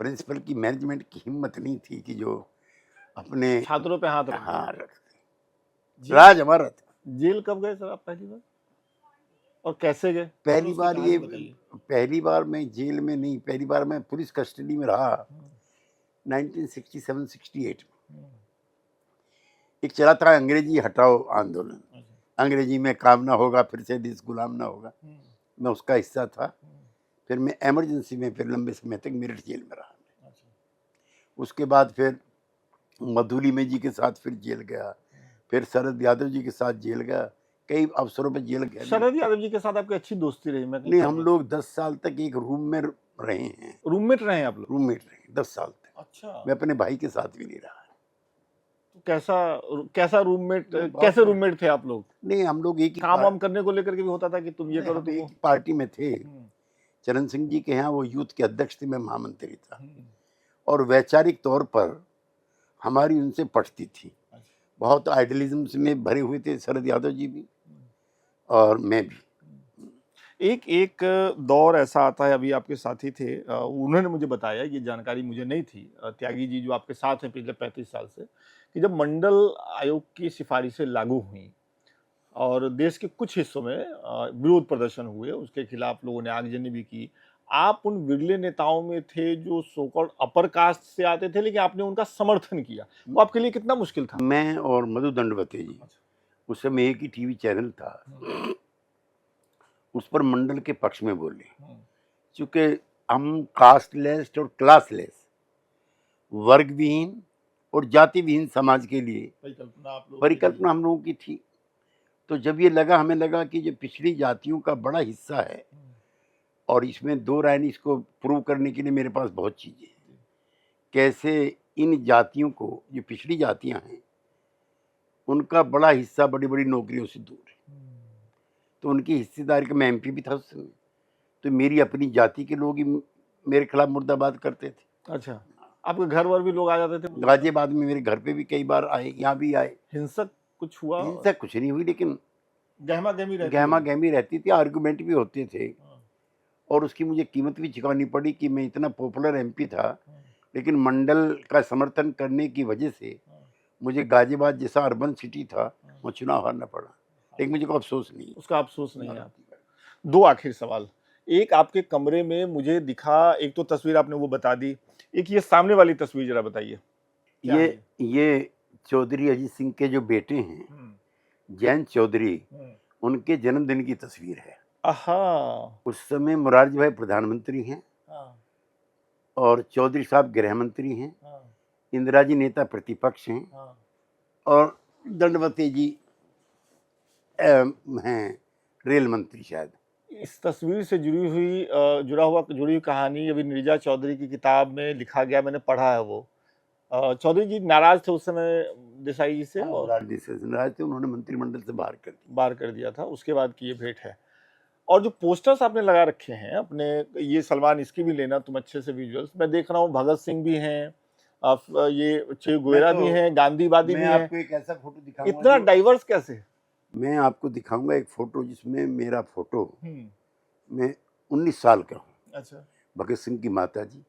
Speaker 2: प्रिंसिपल की मैनेजमेंट की हिम्मत नहीं थी कि जो अपने
Speaker 1: छात्रों पे हाथ
Speaker 2: रखते। राज हमारा था।
Speaker 1: जेल कब गए सर आप पहली बार, और कैसे गए?
Speaker 2: पहली बार मैं जेल में नहीं, पहली बार मैं पुलिस कस्टडी में रहा 1967-68 में। एक चला था अंग्रेजी हटाओ आंदोलन, अंग्रेजी में काम ना होगा फिर से देश गुलाम ना होगा, मैं उसका हिस्सा था। फिर मैं इमरजेंसी में फिर लंबे समय तक मेरठ जेल में रहा। उसके बाद फिर मधुलिमा जी के साथ फिर जेल गया, फिर शरद यादव जी के साथ जेल गया, कई अवसरों पर जेल गया।
Speaker 1: शरद यादव जी के साथ आपकी अच्छी दोस्ती रही? मैं
Speaker 2: नहीं, हम लोग 10 साल तक एक रूम में रहे हैं।
Speaker 1: रूममेट रहे हैं आप लोग?
Speaker 2: रूममेट रहे 10 साल तक।
Speaker 1: अच्छा।
Speaker 2: मैं अपने भाई के साथ भी नहीं रहा।
Speaker 1: तो कैसा रूममेट, कैसे रूममेट थे आप लोग?
Speaker 2: नहीं, हम लोग एक ही
Speaker 1: काम वाम करने को लेकर के भी होता था कि तुम ये करो, तुम
Speaker 2: एक पार्टी में थे। चरण सिंह जी के यहाँ वो यूथ के अध्यक्ष थे, मैं महामंत्री था। और वैचारिक तौर पर हमारी उनसे पटती थी। बहुत आइडियलिज्म में भरे हुए थे शरद यादव जी भी और मैं भी।
Speaker 1: एक दौर ऐसा आता है, अभी आपके साथी थे, उन्होंने मुझे बताया, ये जानकारी मुझे नहीं थी, त्यागी जी जो आपके साथ हैं पिछले 35 साल से, कि जब मंडल आयोग की सिफारिशें लागू हुई और देश के कुछ हिस्सों में विरोध प्रदर्शन हुए, उसके खिलाफ लोगों ने आगजनी भी की, आप उन विरले नेताओं में थे जो सोकॉल्ड अपर कास्ट से आते थे, लेकिन आपने उनका समर्थन किया। वो आपके लिए कितना मुश्किल था?
Speaker 2: मैं और मधु दंडवते जी, उस समय एक ही टीवी चैनल था, उस पर मंडल के पक्ष में बोले, क्योंकि हम कास्टलेस और क्लासलेस, वर्ग विहीन और जाति विहीन समाज के लिए परिकल्पना हम लोगों की थी। तो जब ये लगा, हमें लगा कि जो पिछड़ी जातियों का बड़ा हिस्सा है, और इसमें दो राय नहीं, इसको प्रूव करने के लिए मेरे पास बहुत चीज़ें हैं, कैसे इन जातियों को, जो पिछड़ी जातियां हैं, उनका बड़ा हिस्सा बड़ी बड़ी नौकरियों से दूर है। तो उनकी हिस्सेदारी का, मैं एमपी भी था उस समय, तो मेरी अपनी जाति के लोग ही मेरे खिलाफ मुर्दाबाद करते थे।
Speaker 1: अच्छा, आपके घर वर भी लोग आ जाते थे?
Speaker 2: गाजियाबाद में मेरे घर पे भी कई बार आए, यहाँ भी आए।
Speaker 1: हिंसक कुछ हुआ?
Speaker 2: हिंसा कुछ नहीं हुई, लेकिन
Speaker 1: गहमा गहमी
Speaker 2: रहती थी, आर्गुमेंट भी होते थे, और उसकी मुझे कीमत भी चुकानी पड़ी कि मैं इतना पॉपुलर एमपी था, लेकिन मंडल का समर्थन करने की वजह से मुझे गाजियाबाद जैसा अर्बन सिटी था, वो चुनाव हारना पड़ा। लेकिन मुझे कोई अफसोस नहीं,
Speaker 1: उसका अफसोस नहीं है। दो आखिरी सवाल। एक, आपके कमरे में मुझे दिखा, एक तो तस्वीर आपने वो बता दी, एक ये सामने वाली तस्वीर जरा बताइए।
Speaker 2: ये चौधरी अजीत सिंह के जो बेटे हैं, जयंत चौधरी, उनके जन्मदिन की तस्वीर है। उस समय मुरारजी भाई प्रधानमंत्री हैं, और चौधरी साहब गृह मंत्री हैं, इंदिरा जी नेता प्रतिपक्ष हैं, और दंडवती जी हैं रेल मंत्री शायद।
Speaker 1: इस तस्वीर से जुड़ी हुई कहानी अभी नीरजा चौधरी की किताब में लिखा गया, मैंने पढ़ा है वो। चौधरी जी नाराज थे उस समय देसाई जी से, और
Speaker 2: नाराज थे, उन्होंने मंत्रिमंडल से बाहर कर दिया
Speaker 1: था। उसके बाद की ये भेंट है। और जो पोस्टर्स आपने लगा रखे हैं अपने, ये सलमान, इसकी भी लेना तुम अच्छे से विजुअल्स, मैं देख रहा हूँ भगत सिंह भी हैं, ये चे गुवेरा भी हैं, गांधीवादी भी हैं।
Speaker 2: आपको एक ऐसा फोटो दिखाऊंगा,
Speaker 1: इतना डाइवर्स कैसे?
Speaker 2: मैं आपको दिखाऊंगा एक फोटो, जिसमें मेरा फोटो, मैं 19 साल का हूँ।
Speaker 1: अच्छा।
Speaker 2: भगत सिंह की माता जी,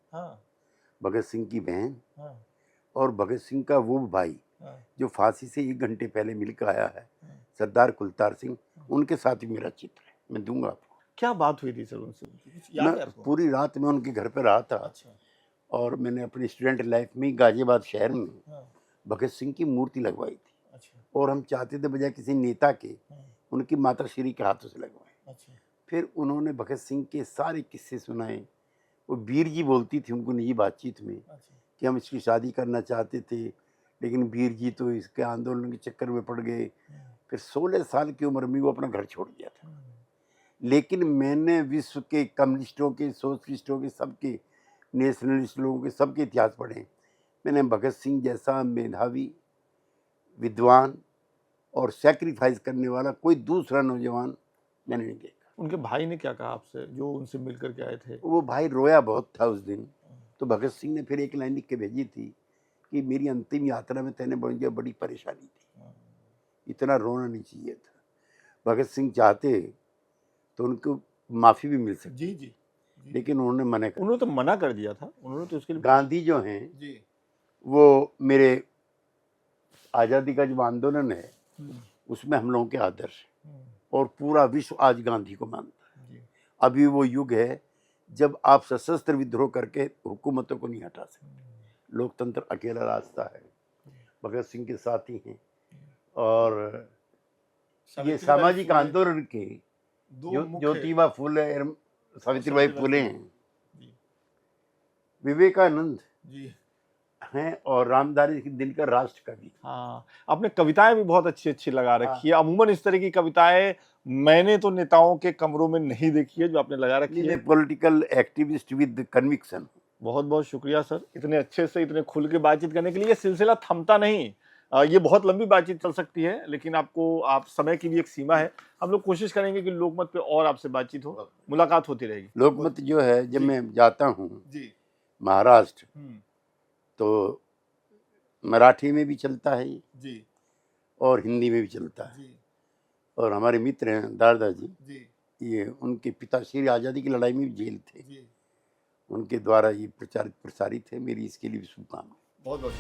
Speaker 2: भगत सिंह की बहन, और भगत सिंह का वो भाई जो फांसी से 1 घंटे पहले मिलकर आया है, सरदार कुलतार सिंह, उनके साथ ही मेरा चित्र है। मैं दूंगा आपको।
Speaker 1: क्या बात हुई थी सर उनसे?
Speaker 2: मैं पूरी रात में उनके घर पर रहा था।
Speaker 1: अच्छा।
Speaker 2: और मैंने अपनी स्टूडेंट लाइफ में गाजियाबाद शहर में भगत सिंह की मूर्ति लगवाई थी।
Speaker 1: अच्छा।
Speaker 2: और हम चाहते थे बजाय किसी नेता के, उनकी माता श्री के हाथों से लगवाए।
Speaker 1: अच्छा।
Speaker 2: फिर उन्होंने भगत सिंह के सारे किस्से सुनाए। वो वीर जी बोलती थी उनको निजी बातचीत में। अच्छा। कि हम इसकी शादी करना चाहते थे, लेकिन वीर जी तो इसके आंदोलन के चक्कर में पड़ गए। फिर 16 साल की उम्र में वो अपना घर छोड़ दिया था। लेकिन मैंने विश्व के कम्युनिस्टों के, सोशलिस्टों के, सबके, नेशनलिस्ट लोगों के, सबके इतिहास पढ़े। मैंने भगत सिंह जैसा मेधावी, विद्वान और सैक्रिफाइस करने वाला कोई दूसरा नौजवान मैंने नहीं देखा।
Speaker 1: उनके भाई ने क्या कहा आपसे, जो उनसे मिल करके आए थे?
Speaker 2: वो भाई रोया बहुत था उस दिन। तो भगत सिंह ने फिर एक लाइन लिख के भेजी थी कि मेरी अंतिम यात्रा में तेने बड़ी परेशानी थी, इतना रोना नहीं चाहिए था। भगत सिंह चाहते तो उनको माफ़ी भी मिल सकती।
Speaker 1: जी।
Speaker 2: लेकिन उन्होंने
Speaker 1: उन्होंने तो मना कर दिया था। उन्होंने तो उसके लिए,
Speaker 2: गांधी जो हैं जी, वो मेरे आज़ादी का जो आंदोलन है उसमें हम लोगों के आदर्श, और पूरा विश्व आज गांधी को मानता है। अभी वो युग है जब आप सशस्त्र विद्रोह करके हुकूमतों को नहीं हटा सकते। लोकतंत्र अकेला रास्ता है। भगत सिंह के साथी हैं, और ये सामाजिक आंदोलन के ज्योतिबा फुले, सावित्रीबाई फुले हैं, विवेकानंद जी हैं, और रामधारी दिनकर राष्ट्र कवि।
Speaker 1: हाँ, आपने कविताएं भी बहुत अच्छी लगा रखी है। अमूमन इस तरह की कविताएं मैंने तो नेताओं के कमरों में नहीं देखी है जो आपने लगा रखी है।
Speaker 2: Political activist with conviction.
Speaker 1: बहुत बहुत शुक्रिया सर, इतने अच्छे से, इतने खुल के बातचीत करने के लिए। ये सिलसिला थमता नहीं, ये बहुत लंबी बातचीत चल सकती है, लेकिन आप समय की भी एक सीमा है। हम लोग कोशिश करेंगे कि लोकमत पे और आपसे बातचीत हो, मुलाकात होती रहेगी।
Speaker 2: लोकमत जो है, जब मैं जाता हूँ महाराष्ट्र, तो मराठी में भी चलता है जी, और हिंदी में भी चलता है जी। और हमारे मित्र हैं दादा जी, ये उनके पिता श्री आज़ादी की लड़ाई में भी जेल थे जी। उनके द्वारा ये प्रचारित प्रसारित है। मेरी इसके लिए भी शुभकामनाएं। बहुत बहुत